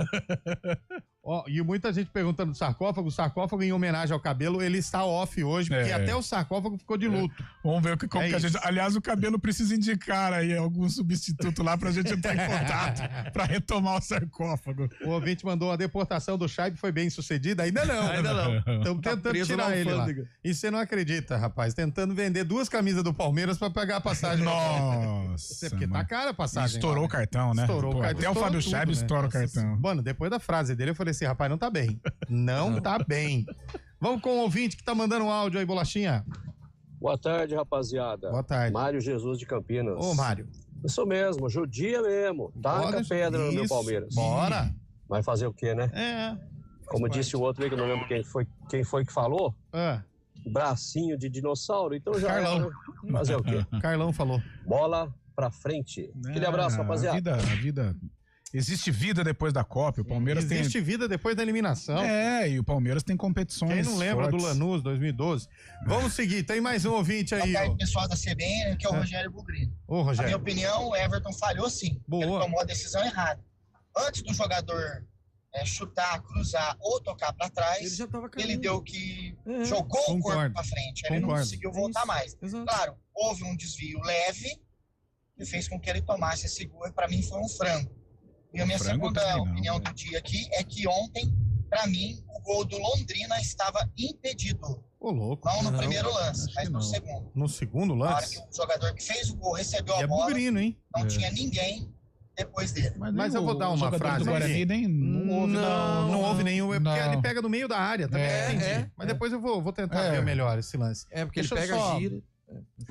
E muita gente perguntando do sarcófago. O sarcófago, em homenagem ao Cabelo, ele está off hoje, porque até o sarcófago ficou de luto. Vamos ver como que a gente... Aliás, o Cabelo precisa indicar aí algum substituto lá pra gente entrar em contato pra retomar o sarcófago. O ouvinte mandou a deportação do Chaib, foi bem sucedida? Ainda não. Estamos tentando tirar ele lá. E você não acredita, rapaz, tentando vender 2 camisas do Palmeiras pra pagar a passagem. Nossa. Porque tá cara a passagem. Estourou o cartão, né? Estourou o cartão. Até o Fábio Chaib estoura o cartão. Mano, depois da frase dele, eu falei assim, rapaz, não tá bem. Não tá bem. Vamos com o ouvinte que tá mandando um áudio aí, Bolachinha. Boa tarde, rapaziada. Boa tarde. Mário Jesus de Campinas. Ô, Mário. Isso mesmo, judia mesmo. Taca pedra no meu Palmeiras. Bora. Vai fazer o quê, né? Como disse o outro aí, que eu não lembro quem foi que falou. Bracinho de dinossauro, então já Carlão. Fazer o quê? Carlão falou. Bola pra frente. Aquele abraço, rapaziada. A vida... Existe vida depois da Copa, o Palmeiras Existe vida depois da eliminação. E o Palmeiras tem competições. Quem não lembra do Lanús 2012? Vamos seguir, tem mais um ouvinte aí. Boa tarde, pessoal da CBN, que é o Rogério Bugrino. Ô, Rogério. Na minha opinião, o Everton falhou sim. Boa. Ele tomou a decisão errada. Antes do jogador chutar, cruzar ou tocar pra trás, ele deu que jogou o corpo pra frente. Ele não conseguiu voltar mais. Claro, houve um desvio leve que fez com que ele tomasse esse gol. Pra mim foi um frango. E a minha segunda opinião do dia aqui é que ontem, pra mim, o gol do Londrina estava impedido. Ô, louco. Não no primeiro lance, mas no segundo. No segundo lance? Na hora que o jogador que fez o gol recebeu a bola, Bugrino, hein? Não tinha ninguém depois dele. Mas eu vou dar uma frase do Guarani, não houve nenhum, porque ele pega no meio da área também. Mas depois eu vou tentar ver melhor esse lance. Porque ele pega, gira.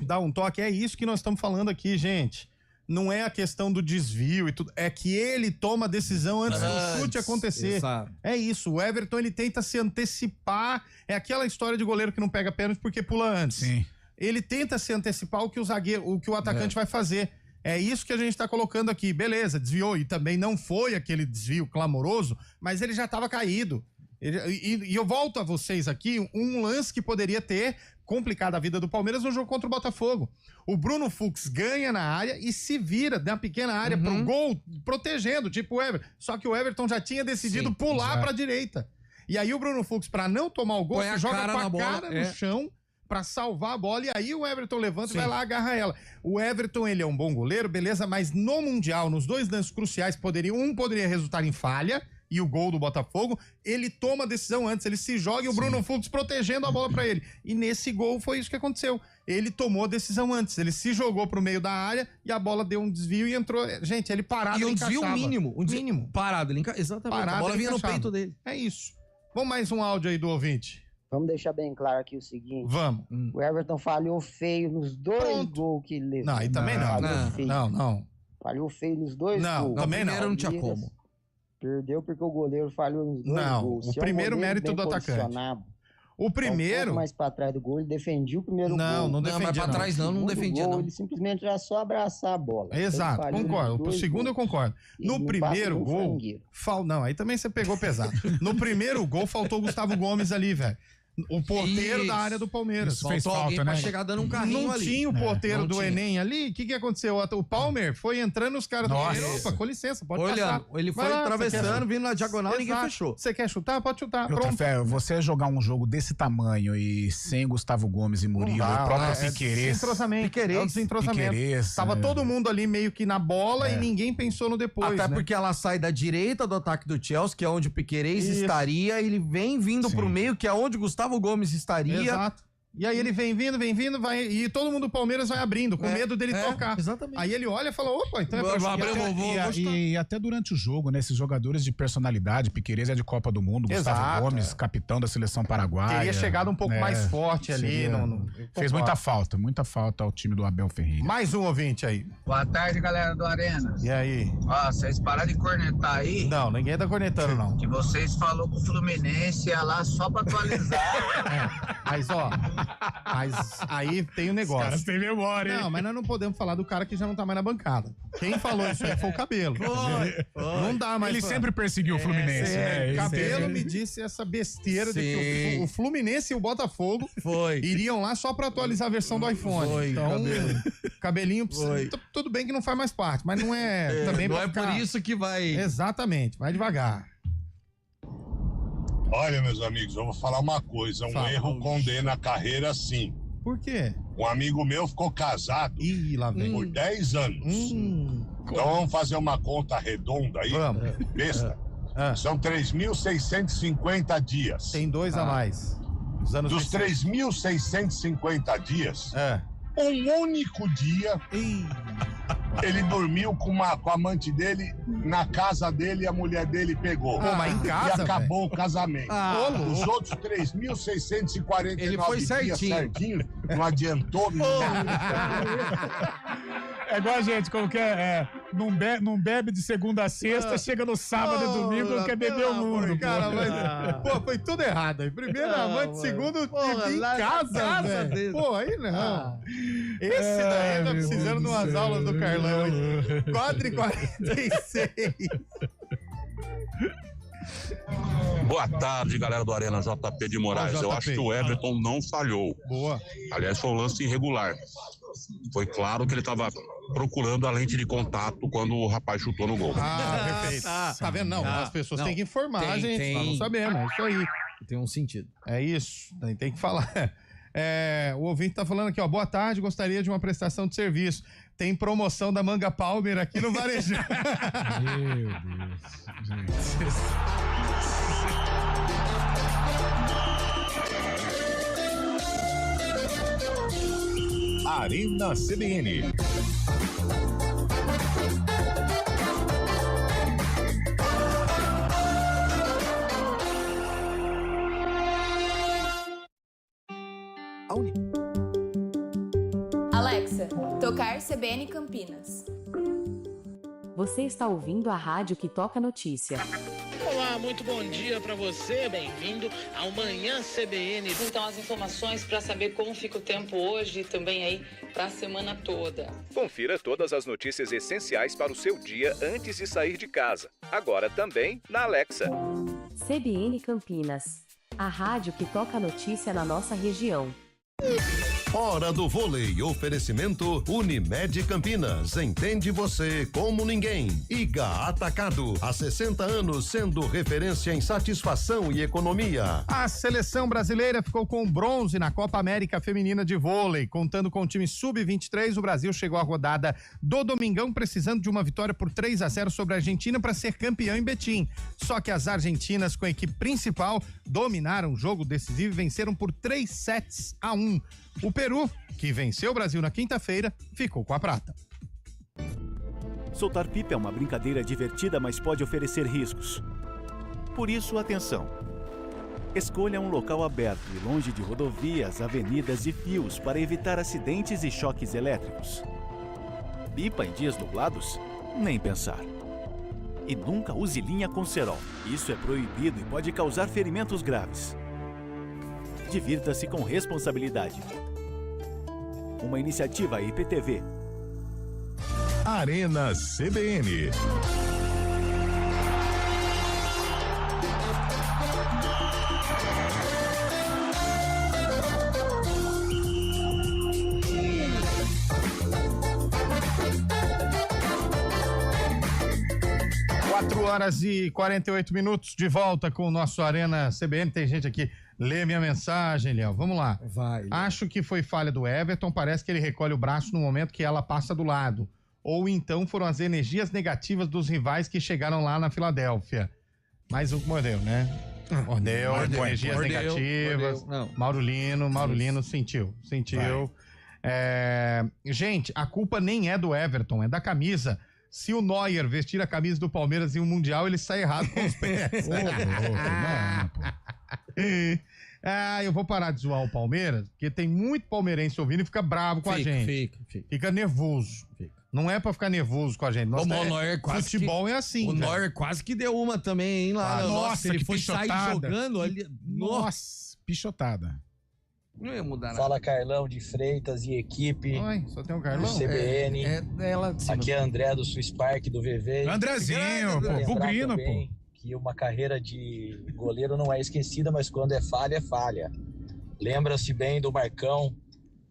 Dá um toque, é isso que nós estamos falando aqui, gente. Não é a questão do desvio e tudo, é que ele toma a decisão antes do chute acontecer. Exato. É isso, o Everton ele tenta se antecipar, é aquela história de goleiro que não pega pênalti porque pula antes. Sim. Ele tenta se antecipar o que o atacante vai fazer. É isso que a gente tá colocando aqui, beleza, desviou e também não foi aquele desvio clamoroso, mas ele já estava caído. E eu volto a vocês aqui, um lance que poderia ter complicado a vida do Palmeiras no jogo contra o Botafogo. O Bruno Fux ganha na área e se vira na pequena área pro gol, protegendo, tipo o Everton. Só que o Everton já tinha decidido pular pra direita. E aí o Bruno Fux, pra não tomar o gol, joga com a cara no chão pra salvar a bola, e aí o Everton levanta e vai lá agarra ela. O Everton, ele é um bom goleiro, beleza, mas no Mundial, nos 2 lances cruciais, poderia resultar em falha, e o gol do Botafogo, ele toma a decisão antes, ele se joga e o Bruno Fux protegendo a bola pra ele. E nesse gol foi isso que aconteceu. Ele tomou a decisão antes, ele se jogou pro meio da área e a bola deu um desvio e entrou. Gente, ele parado, ele encaixava. E um desvio mínimo. Mínimo. Parado, ele exatamente. Parado, a bola vinha no peito dele. É isso. Vamos mais um áudio aí do ouvinte. Vamos deixar bem claro aqui o seguinte. Vamos. O Everton falhou feio nos 2 gols que ele levou. Não, aí também não. Falhou feio nos 2 gols. Também não tinha como. Perdeu porque o goleiro falhou nos 2 gols. O primeiro mérito do atacante. O primeiro... mais pra trás do gol, ele defendia o primeiro gol. Não defendia. Mas pra trás não defendia gol, não. Ele simplesmente era só abraçar a bola. Exato, concordo. Pro segundo eu concordo. No primeiro gol... Não, aí também você pegou pesado. No primeiro gol faltou o Gustavo Gomes ali, velho. O porteiro da área do Palmeiras. Isso fez falta, né? Chegar dando um carrinho não ali. Tinha o porteiro do Enem ali. O que aconteceu? O Palmer foi entrando os caras do Palmeiras. Opa, com licença, pode passar. Ele foi atravessando, vindo na diagonal e ninguém fechou. Você quer chutar? Pode chutar. Pronto. Fé, você jogar um jogo desse tamanho e sem Gustavo Gomes e Murilo, o próprio Piquerez. Desentrosamento. Tava todo mundo ali meio que na bola e ninguém pensou no depois. Até porque ela sai da direita do ataque do Chelsea, que é onde o Piquerez estaria, ele vem vindo pro meio, que é onde o Gustavo Gomes estaria. Exato. E aí ele vem vindo, vai, e todo mundo do Palmeiras vai abrindo, com medo dele tocar. Exatamente. Aí ele olha e fala, opa, então é E até durante o jogo, né, esses jogadores de personalidade, Piquerez é de Copa do Mundo, Gustavo Gomes, capitão da seleção paraguaia. Teria chegado um pouco mais forte ali. Fez muita falta ao time do Abel Ferreira. Mais um ouvinte aí. Boa tarde, galera do Arenas. E aí? Ó, vocês pararam de cornetar aí? Não, ninguém tá cornetando, não. Que vocês falou que o Fluminense ia lá só pra atualizar. Mas, ó, aí tem um negócio. Os caras têm memória, hein? Não, mas nós não podemos falar do cara que já não tá mais na bancada. Quem falou isso aí foi o Cabelo. Foi. Não dá mais. Ele sempre perseguiu o Fluminense, né? Cabelo me disse essa besteira de que o Fluminense e o Botafogo iriam lá só pra atualizar a versão do iPhone. Então, Cabelinho, tudo bem que não faz mais parte, mas não é também não é por isso que vai. Exatamente, vai devagar. Olha, meus amigos, eu vou falar uma coisa. Erro condena a carreira, sim. Por quê? Um amigo meu ficou casado por 10 anos. Então vamos fazer uma conta redonda aí. Vamos. Besta. São 3.650 dias. Tem 2 a mais. Dos 3.650 dias, um único dia ele dormiu com a amante dele na casa dele e a mulher dele pegou. Mas em casa, e acabou o casamento. Os outros 3.649 ele foi certinho, não adiantou É igual a gente, como que não bebe de segunda a sexta, chega no sábado e domingo, não quer beber o mundo. Cara, mas, foi tudo errado aí. Primeiro amante, segundo em casa, velho. Pô, aí não. Esse daí tá precisando de umas aulas do Carlão. 4h46. Boa tarde, galera do Arena JP de Moraes. Eu acho que o Everton não falhou. Boa. Aliás, foi um lance irregular. Foi claro que ele estava procurando a lente de contato quando o rapaz chutou no gol. Perfeito. Tá vendo? Não, as pessoas têm que informar, gente. Nós não sabemos, é isso aí. Tem um sentido. É isso, tem que falar. O ouvinte tá falando aqui, ó, boa tarde, gostaria de uma prestação de serviço. Tem promoção da Manga Palmer aqui no Varejão. Meu Deus, gente. Arena CBN. Alexa, tocar CBN Campinas. Você está ouvindo a rádio que toca notícia. Olá, muito bom dia para você, bem-vindo ao Manhã CBN. Então, as informações para saber como fica o tempo hoje e também aí para a semana toda. Confira todas as notícias essenciais para o seu dia antes de sair de casa. Agora também na Alexa. CBN Campinas, a rádio que toca notícia na nossa região. Hora do vôlei, oferecimento Unimed Campinas, entende você como ninguém. Iga Atacado, há 60 anos sendo referência em satisfação e economia. A seleção brasileira ficou com bronze na Copa América Feminina de Vôlei. Contando com o time sub-23, o Brasil chegou à rodada do domingão precisando de uma vitória por 3-0 sobre a Argentina para ser campeão em Betim. Só que as argentinas, com a equipe principal, dominaram o jogo decisivo e venceram por 3-1. O Peru, que venceu o Brasil na quinta-feira, ficou com a prata. Soltar pipa é uma brincadeira divertida, mas pode oferecer riscos. Por isso, atenção. Escolha um local aberto e longe de rodovias, avenidas e fios para evitar acidentes e choques elétricos. Pipa em dias nublados? Nem pensar. E nunca use linha com cerol. Isso é proibido e pode causar ferimentos graves. Divirta-se com responsabilidade. Uma iniciativa IPTV. Arena CBN. Horas e 48 minutos de volta com o nosso Arena CBN. Tem gente aqui. Lê minha mensagem, Léo. Vamos lá. Vai. Acho que foi falha do Everton. Parece que ele recolhe o braço no momento que ela passa do lado. Ou então foram as energias negativas dos rivais que chegaram lá na Filadélfia. Mas o modelo, né? Mordeu, energias negativas. Mauro Lino sentiu. Gente, a culpa nem é do Everton, é da camisa. Se o Neuer vestir a camisa do Palmeiras em um Mundial, ele sai errado com os pés. Eu vou parar de zoar o Palmeiras, porque tem muito palmeirense ouvindo e fica bravo com a gente. Fica nervoso. Não é pra ficar nervoso com a gente. Futebol é assim. O Neuer quase que deu uma também, hein, lá. Nossa, ele que foi pichotada. sair jogando ali. Nossa, pichotada. Não ia mudar nada. Fala, Carlão de Freitas e equipe. Oi, só tem um Carlão? Do CBN. Ela de cima. Aqui é André do Swiss Park, do VV. Andrezinho, pô, Bugrino, pô. Que uma carreira de goleiro não é esquecida, mas quando é falha, é falha. Lembra-se bem do Marcão,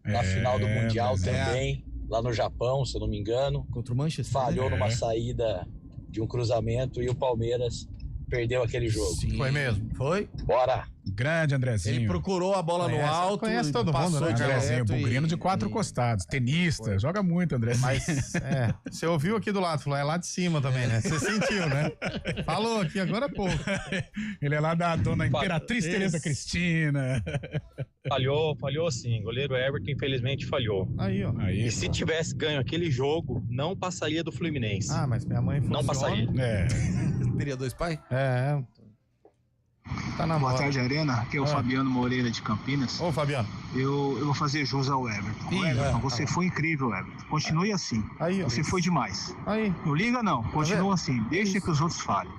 na final do Mundial também, lá no Japão, se eu não me engano. Contra o Manchester. Falhou numa saída de um cruzamento e o Palmeiras perdeu aquele jogo. Sim. Foi mesmo? Foi? Bora! Grande Andrezinho. Ele procurou a bola no alto. Conhece todo mundo, né? Andrezinho, Bugrino de 4 costados. Tenista, joga muito, Andrezinho. Mas, você ouviu aqui do lado, falou, é lá de cima também, né? Você sentiu, né? Falou aqui agora há pouco. Ele é lá da dona Imperatriz Tereza Cristina. Falhou sim. Goleiro Everton, infelizmente, falhou. Aí, ó. E se tivesse ganho aquele jogo, não passaria do Fluminense. Mas minha mãe funciona. Não passaria. Teria 2 pais? Tá na Boa tarde, Arena. Aqui é o Fabiano Moreira de Campinas. Ô, Fabiano. Eu vou fazer jus ao Everton. Everton, você foi incrível, Everton. Continue assim. Você foi demais. Não liga, não. Continua assim. Deixa que os outros falem.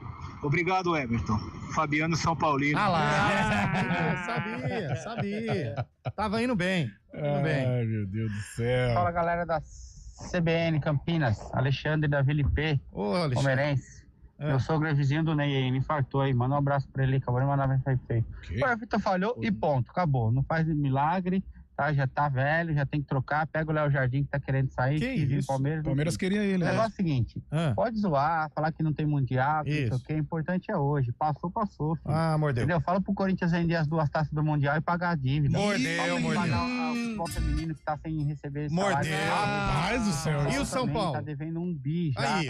Obrigado, Everton. Fabiano São Paulino. Sabia. Tava indo bem. Ai, meu Deus do céu. Fala, galera da CBN Campinas. Alexandre da Vila IP. Ô, Alexandre. Palmeirense. Meu sogro é vizinho do Ney, ele infartou aí. Manda um abraço pra ele, acabou de mandar mensagem pra ele. O Everton falhou e ponto, acabou. Não faz milagre, tá? Já tá velho, já tem que trocar. Pega o Léo Jardim que tá querendo sair. Que isso? Palmeiras queria ele, né? O negócio é o seguinte, pode zoar, falar que não tem mundial, o que é importante é hoje. Passou, filho. Mordeu. Entendeu? Fala pro Corinthians vender as 2 taças do mundial e pagar a dívida. Mordeu. Pagar o futebol feminino que tá sem receber Mordeu. Rapaz do céu. E o São Paulo? Tá devendo um bi já. Aí,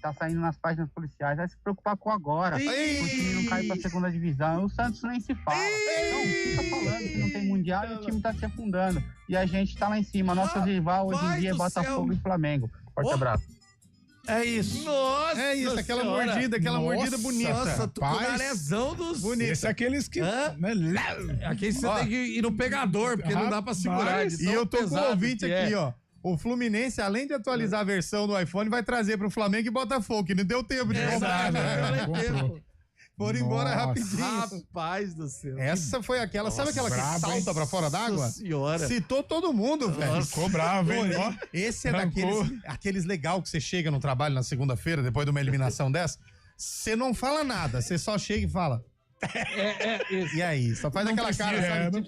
tá saindo nas páginas policiais. Vai se preocupar com agora. O time não cai pra 2ª divisão. O Santos nem se fala. Então, fica falando que não tem mundial e o time tá se afundando. E a gente tá lá em cima. Nosso rival hoje em dia é Botafogo e Flamengo. Forte abraço. É isso. Nossa! É isso, aquela mordida bonita. Nossa, tucunarezão dos... Bonito. Esse é aqueles que... Aqueles que você tem que ir no pegador, porque não dá pra segurar. E eu tô com o ouvinte aqui, ó. O Fluminense, além de atualizar a versão do iPhone, vai trazer pro Flamengo e Botafogo, que não deu tempo de comprar, né? Foram embora rapidinho. Rapaz do céu. Essa foi aquela, sabe aquela que salta pra fora d'água? Nossa senhora. Citou todo mundo, velho. Ficou bravo, hein? Esse é daqueles legal que você chega no trabalho na segunda-feira, depois de uma eliminação dessa, você não fala nada, você só chega e fala... E aí, só faz aquela cara, sabe?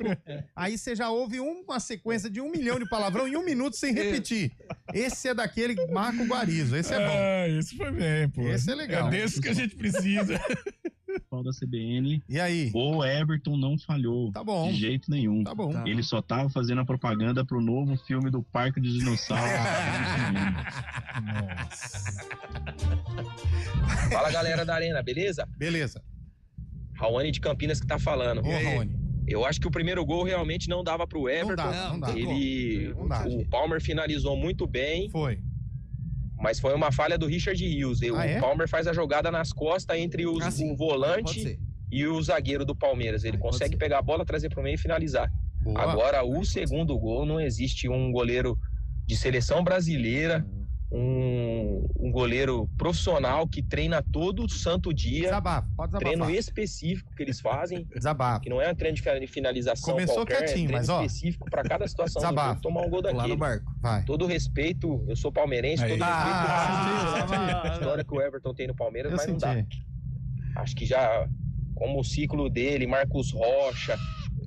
Aí você já ouve uma sequência de 1 milhão de palavrão em 1 minuto sem repetir. Esse é daquele Marco Guarizo, esse é bom. Esse foi bem, pô. Esse é legal. É desse que a gente precisa. Da CBN. E aí? O Everton não falhou. Tá bom. De jeito nenhum. Tá bom. Ele só tava fazendo a propaganda pro novo filme do Parque dos Dinossauros. Fala, galera da Arena, beleza? Beleza. Raoni de Campinas que tá falando. Ô, Raoni. Eu acho que o primeiro gol realmente não dava pro Everton. Não dá. O Palmer finalizou muito bem. Foi. Mas foi uma falha do Richard Rios. O Palmer faz a jogada nas costas entre o volante e o zagueiro do Palmeiras. Ele consegue pegar a bola, trazer pro meio e finalizar. Boa. Agora, o segundo gol, não existe um goleiro de seleção brasileira, um goleiro profissional que treina todo santo dia. Desabafo, pode desabafar. Treino específico que eles fazem. Desabafo. Que não é um treino de finalização começou qualquer, quietinho, é treino mas específico para cada situação do jogo, tomar um gol daquele. no barco. Vai. Todo respeito, eu sou palmeirense, todo respeito a história que o Everton tem no Palmeiras, mas não dá. Acho que já, como o ciclo dele, Marcos Rocha,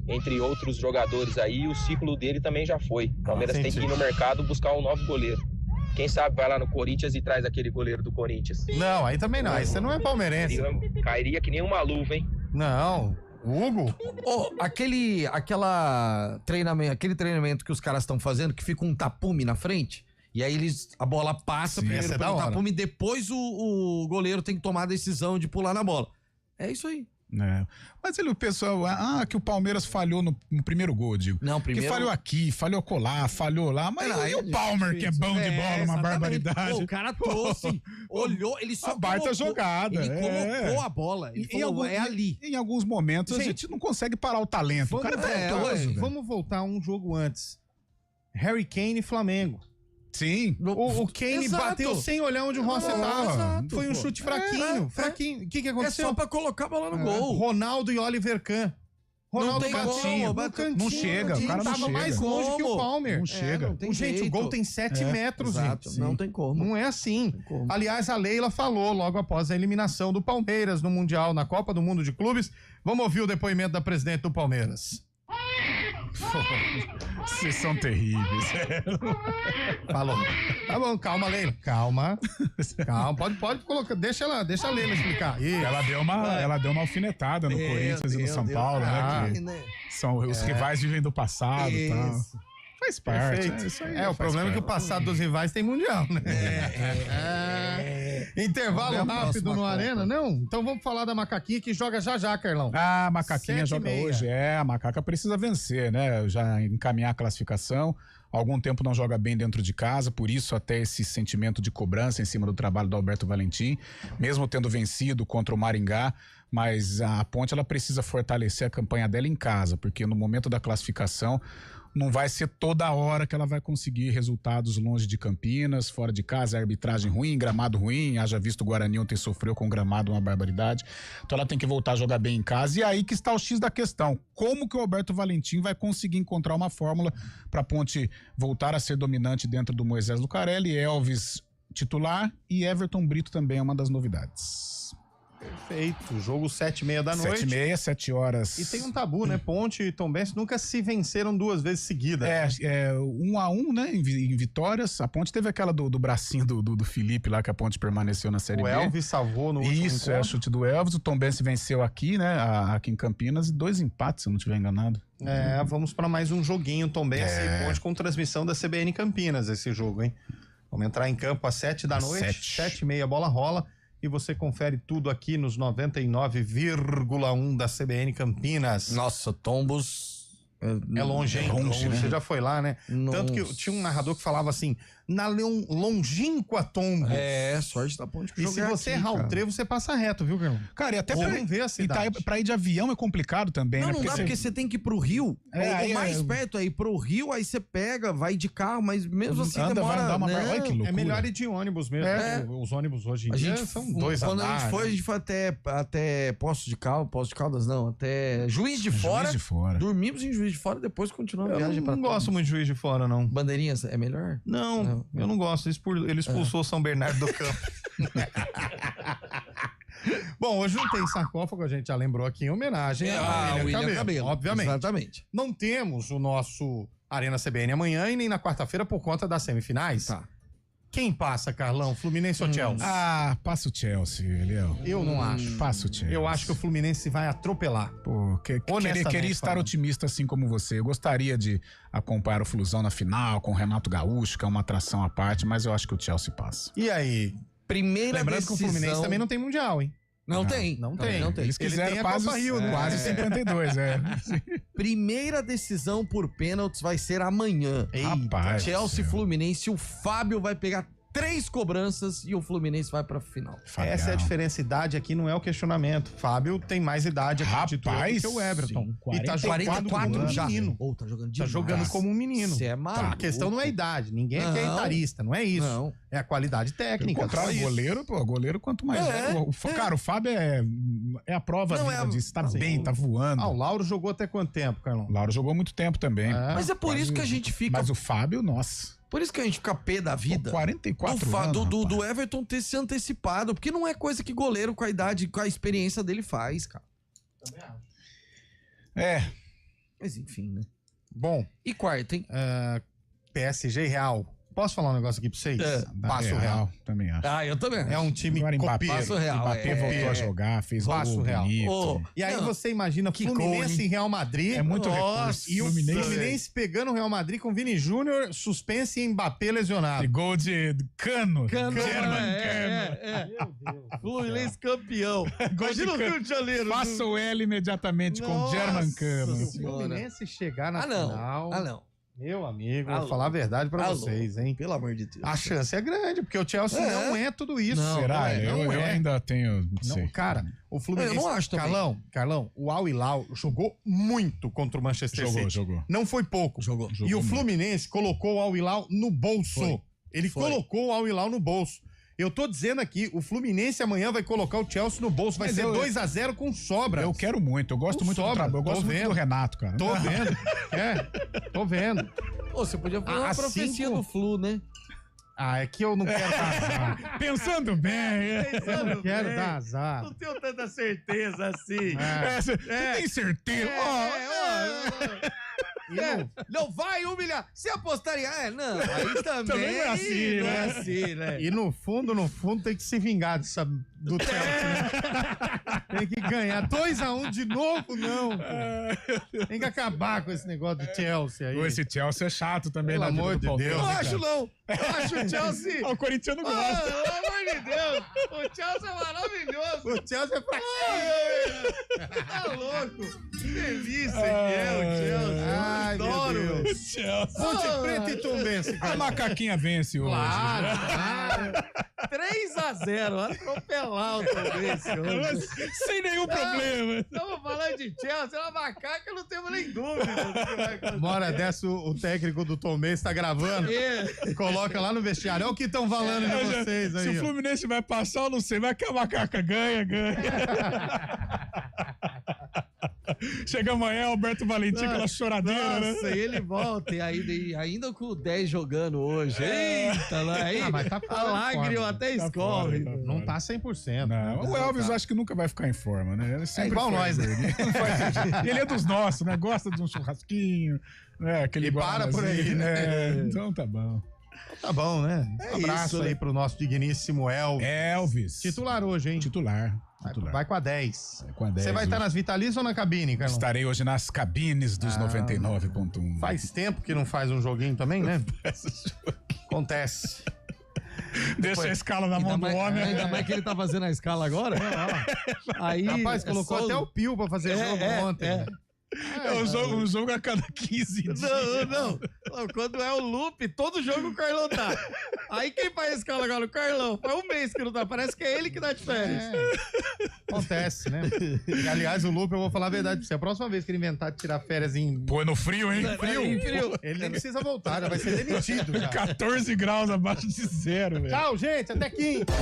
entre outros jogadores aí, o ciclo dele também já foi. O Palmeiras tem que ir no mercado buscar um novo goleiro. Quem sabe vai lá no Corinthians e traz aquele goleiro do Corinthians. Não, aí também não. Aí você não é palmeirense. Cairia que nem uma luva, hein? Não. Hugo? Aquele treinamento que os caras estão fazendo, que fica um tapume na frente, e aí a bola passa primeiro pelo tapume, e depois o goleiro tem que tomar a decisão de pular na bola. É isso aí. Mas o pessoal, que o Palmeiras falhou no primeiro gol, digo. Não, primeiro... Que falhou aqui, falhou colar, falhou lá, mas e o Palmer, que é bom de bola, uma barbaridade. Pô, o cara trouxe, olhou, ele só baita jogada. Ele colocou a bola, ele falou, é ali. Em alguns momentos, a gente não consegue parar o talento. O cara vamos voltar um jogo antes. Harry Kane e Flamengo. Sim. O Kane bateu sem olhar onde o Rossi estava. Foi um chute fraquinho. O que aconteceu? É só pra colocar a bola no gol. Ronaldo e Oliver Kahn. Ronaldo batia. Não chega, o cara não chega. Mais longe que o Palmer. Não chega. Gente, o gol tem 7 metros, gente. Não tem como. Não é assim. Aliás, a Leila falou logo após a eliminação do Palmeiras no Mundial, na Copa do Mundo de Clubes. Vamos ouvir o depoimento da presidente do Palmeiras. Vocês são terríveis. Falou. Tá bom, calma, Leila. Calma. Pode colocar. Deixa a Leila explicar. Isso. Ela deu uma alfinetada no Corinthians e no São Paulo, né? Que são os rivais vivem do passado e tal. Faz parte. Isso aí, o problema é que o passado dos rivais tem mundial, né? Intervalo rápido no Arena? Não? Então vamos falar da Macaquinha que joga já, Carlão. A Macaquinha joga hoje. A Macaca precisa vencer, né? Já encaminhar a classificação. Há algum tempo não joga bem dentro de casa, por isso até esse sentimento de cobrança em cima do trabalho do Alberto Valentim, mesmo tendo vencido contra o Maringá, mas a Ponte ela precisa fortalecer a campanha dela em casa, porque no momento da classificação não vai ser toda hora que ela vai conseguir resultados longe de Campinas, fora de casa, arbitragem ruim, gramado ruim, haja visto o Guarani ontem sofreu com o gramado uma barbaridade, então ela tem que voltar a jogar bem em casa, e aí que está o X da questão, como que o Alberto Valentim vai conseguir encontrar uma fórmula para a Ponte voltar a ser dominante dentro do Moisés Lucarelli, Elvis titular e Everton Brito também é uma das novidades. Perfeito, jogo 7h30 da noite. 7h30, 7 horas. E tem um tabu, né? Ponte e Tombense nunca se venceram 2 vezes seguidas. 1-1, né? Em vitórias. A Ponte teve aquela do bracinho do Felipe lá, que a Ponte permaneceu na Série B. O Elvis salvou no último Isso, encontro. Chute do Elvis. O Tombense venceu aqui, né? Aqui em Campinas, e 2 empates, se eu não estiver enganado. Vamos para mais um joguinho Tombense e Ponte com transmissão da CBN Campinas, esse jogo, hein? Vamos entrar em campo às 7 da noite, 7h30, a bola rola. E você confere tudo aqui nos 99,1 da CBN Campinas. Nossa, Tombos... É longe, hein? Longe, né? Você já foi lá, né? Nossa. Tanto que tinha um narrador que falava assim, na longínqua Tombos. Sorte da Ponte que E se você errar o trevo, você passa reto, viu, Carlão? Cara, e até não ver a cidade. Pra ir de avião é complicado também, né? Não dá, porque você tem que ir pro Rio. O mais perto é ir pro Rio, aí você pega, vai de carro, mas mesmo assim demora... Vai andar olha que loucura. É melhor ir de ônibus mesmo. Os ônibus hoje em dia são 2 Quando a gente foi até Poços de Caldas, não, até Juiz de Fora. Dormimos em Juiz de Fora e depois continuamos a viagem pra Não gosto muito de Juiz de Fora, não. Bandeirinhas é melhor? Não, eu não gosto. Ele expulsou São Bernardo do Campo. Bom, hoje não tem sarcófago, a gente já lembrou aqui em homenagem ao William Cabelo, obviamente. Exatamente. Não temos o nosso Arena CBN amanhã e nem na quarta-feira por conta das semifinais. Tá. Quem passa, Carlão? Fluminense ou Chelsea? Passa o Chelsea, Léo. Eu não acho. Passa o Chelsea. Eu acho que o Fluminense vai atropelar. Pô, queria estar otimista assim como você. Eu gostaria de acompanhar o Flusão na final, com o Renato Gaúcho, que é uma atração à parte, mas eu acho que o Chelsea passa. E aí? Lembrando que o Fluminense também não tem Mundial, hein? Não tem. Eles quiseram quase 52, Primeira decisão por pênaltis vai ser amanhã. Rapaz, Chelsea, Fluminense, o Fábio vai pegar 3 cobranças e o Fluminense vai pra final. Fabião. Essa é a diferença. Idade aqui não é o questionamento. Fábio tem mais idade aqui do que o Everton. Sim, e tá jogando como um menino. Tá jogando como um menino. Você é maluco. A questão não é idade. Ninguém aqui é etarista, não é isso. Não. É a qualidade técnica. O goleiro, quanto mais. Cara, o Fábio é a prova disso. Tá bem, tá voando. O Lauro jogou até quanto tempo, Carlão? O Lauro jogou muito tempo também. Mas é por isso que a gente fica. Mas o Fábio, nossa. Por isso que a gente fica pé da vida. 44 anos. Do Everton ter se antecipado. Porque não é coisa que goleiro com a idade, com a experiência dele faz, cara. Também acho. Mas enfim, né? Bom. E quarto, hein? PSG e Real. Posso falar um negócio aqui pra vocês? Passo real. Também acho. Eu também. É um time copeiro. Passo real. Mbappé voltou a jogar, fez Passo real. bonito. E aí você imagina Fluminense e Real Madrid. É muito recurso. E o Fluminense pegando o Real Madrid com Vini Júnior, suspense e Mbappé lesionado. E gol de Cano. Meu Deus. Fluminense campeão. Imagina o Rio de Janeiro. Faça o L imediatamente com German Cano. Se o Fluminense chegar na final... não. Meu amigo, vou falar a verdade pra vocês, hein? Pelo amor de Deus. A chance é grande, porque o Chelsea não é tudo isso. Não, será? Eu ainda tenho... Não, cara, o Fluminense... Eu não acho também. Carlão, o Al Hilal jogou muito contra o Manchester City. Jogou. Não foi pouco. Jogou e o Fluminense colocou o Al Hilal no bolso. Ele colocou o Al Hilal no bolso. Eu tô dizendo aqui, o Fluminense amanhã vai colocar o Chelsea no bolso, vai ser 2-0 com sobra. Eu quero muito, eu gosto muito do trabalho, eu gosto muito do Renato, cara. Tô vendo, tô vendo. Você podia fazer uma profecia do Flu, né? É que eu não quero dar azar. Pensando bem. Eu não quero dar azar. Não tenho tanta certeza assim. Você tem certeza? Não vai humilhar. Se apostaria, não. Aí também não é assim, não é assim, né? E no fundo, tem que se vingar do Chelsea, né? Tem que ganhar 2-1 de novo, não. Tem que acabar com esse negócio do Chelsea aí. Esse Chelsea é chato também. Pelo amor de Deus. Eu acho não. Eu acho o Chelsea... O corintiano gosta. Pelo amor de Deus. O Chelsea é maravilhoso. O Chelsea é pra... Tá louco. Que delícia que é o Chelsea. Ai, adoro. Meu Deus. Ponte Preta e Tombense, cara. A macaquinha vence hoje. Claro. 3-0. Atropelar o Tombense hoje. Sem nenhum problema. Estamos falando de Chelsea. É uma macaca, não temos nem dúvida. Uma hora dessa, o técnico do Tombense tá gravando. Coloca lá no vestiário. Olha o que estão falando de vocês aí. Se o Fluminense vai passar, eu não sei. Vai que a macaca ganha. Chega amanhã, Alberto Valentim, aquela choradeira, né? Nossa, ele volta. E ainda com o 10 jogando hoje. Eita, lá. Mas tá a lágrima até escorre. Não tá 100%. Não, o Elvis acho que nunca vai ficar em forma, né? Ele é igual nós, né? Ele é dos nossos, né? Gosta de um churrasquinho, né? E para por aí, né? Então tá bom. Tá bom, né? Um abraço aí pro nosso digníssimo Elvis. Titular hoje, hein? Titular. Vai com a 10. Você vai estar nas vitalícias ou na cabine, Carlão? Estarei hoje nas cabines dos 99.1. Faz tempo que não faz um joguinho também, né? Acontece. Deixa a escala na mão do homem. Ainda mais que ele tá fazendo a escala agora. Aí, rapaz, colocou até o Pio pra fazer jogo ontem. Um jogo a cada 15 dias. Não. Quando é o loop, todo jogo o Carlão tá. Aí quem faz a escala agora? O Carlão. Faz um mês que não tá. Parece que é ele que dá de férias. Acontece, né? E, aliás, o loop, eu vou falar a verdade pra você. A próxima vez que ele inventar de tirar férias em... Pô, no frio, hein? Frio. Ele nem precisa voltar, já vai ser demitido. Já. 14 graus abaixo de zero, velho. Tchau, gente. Até quinta.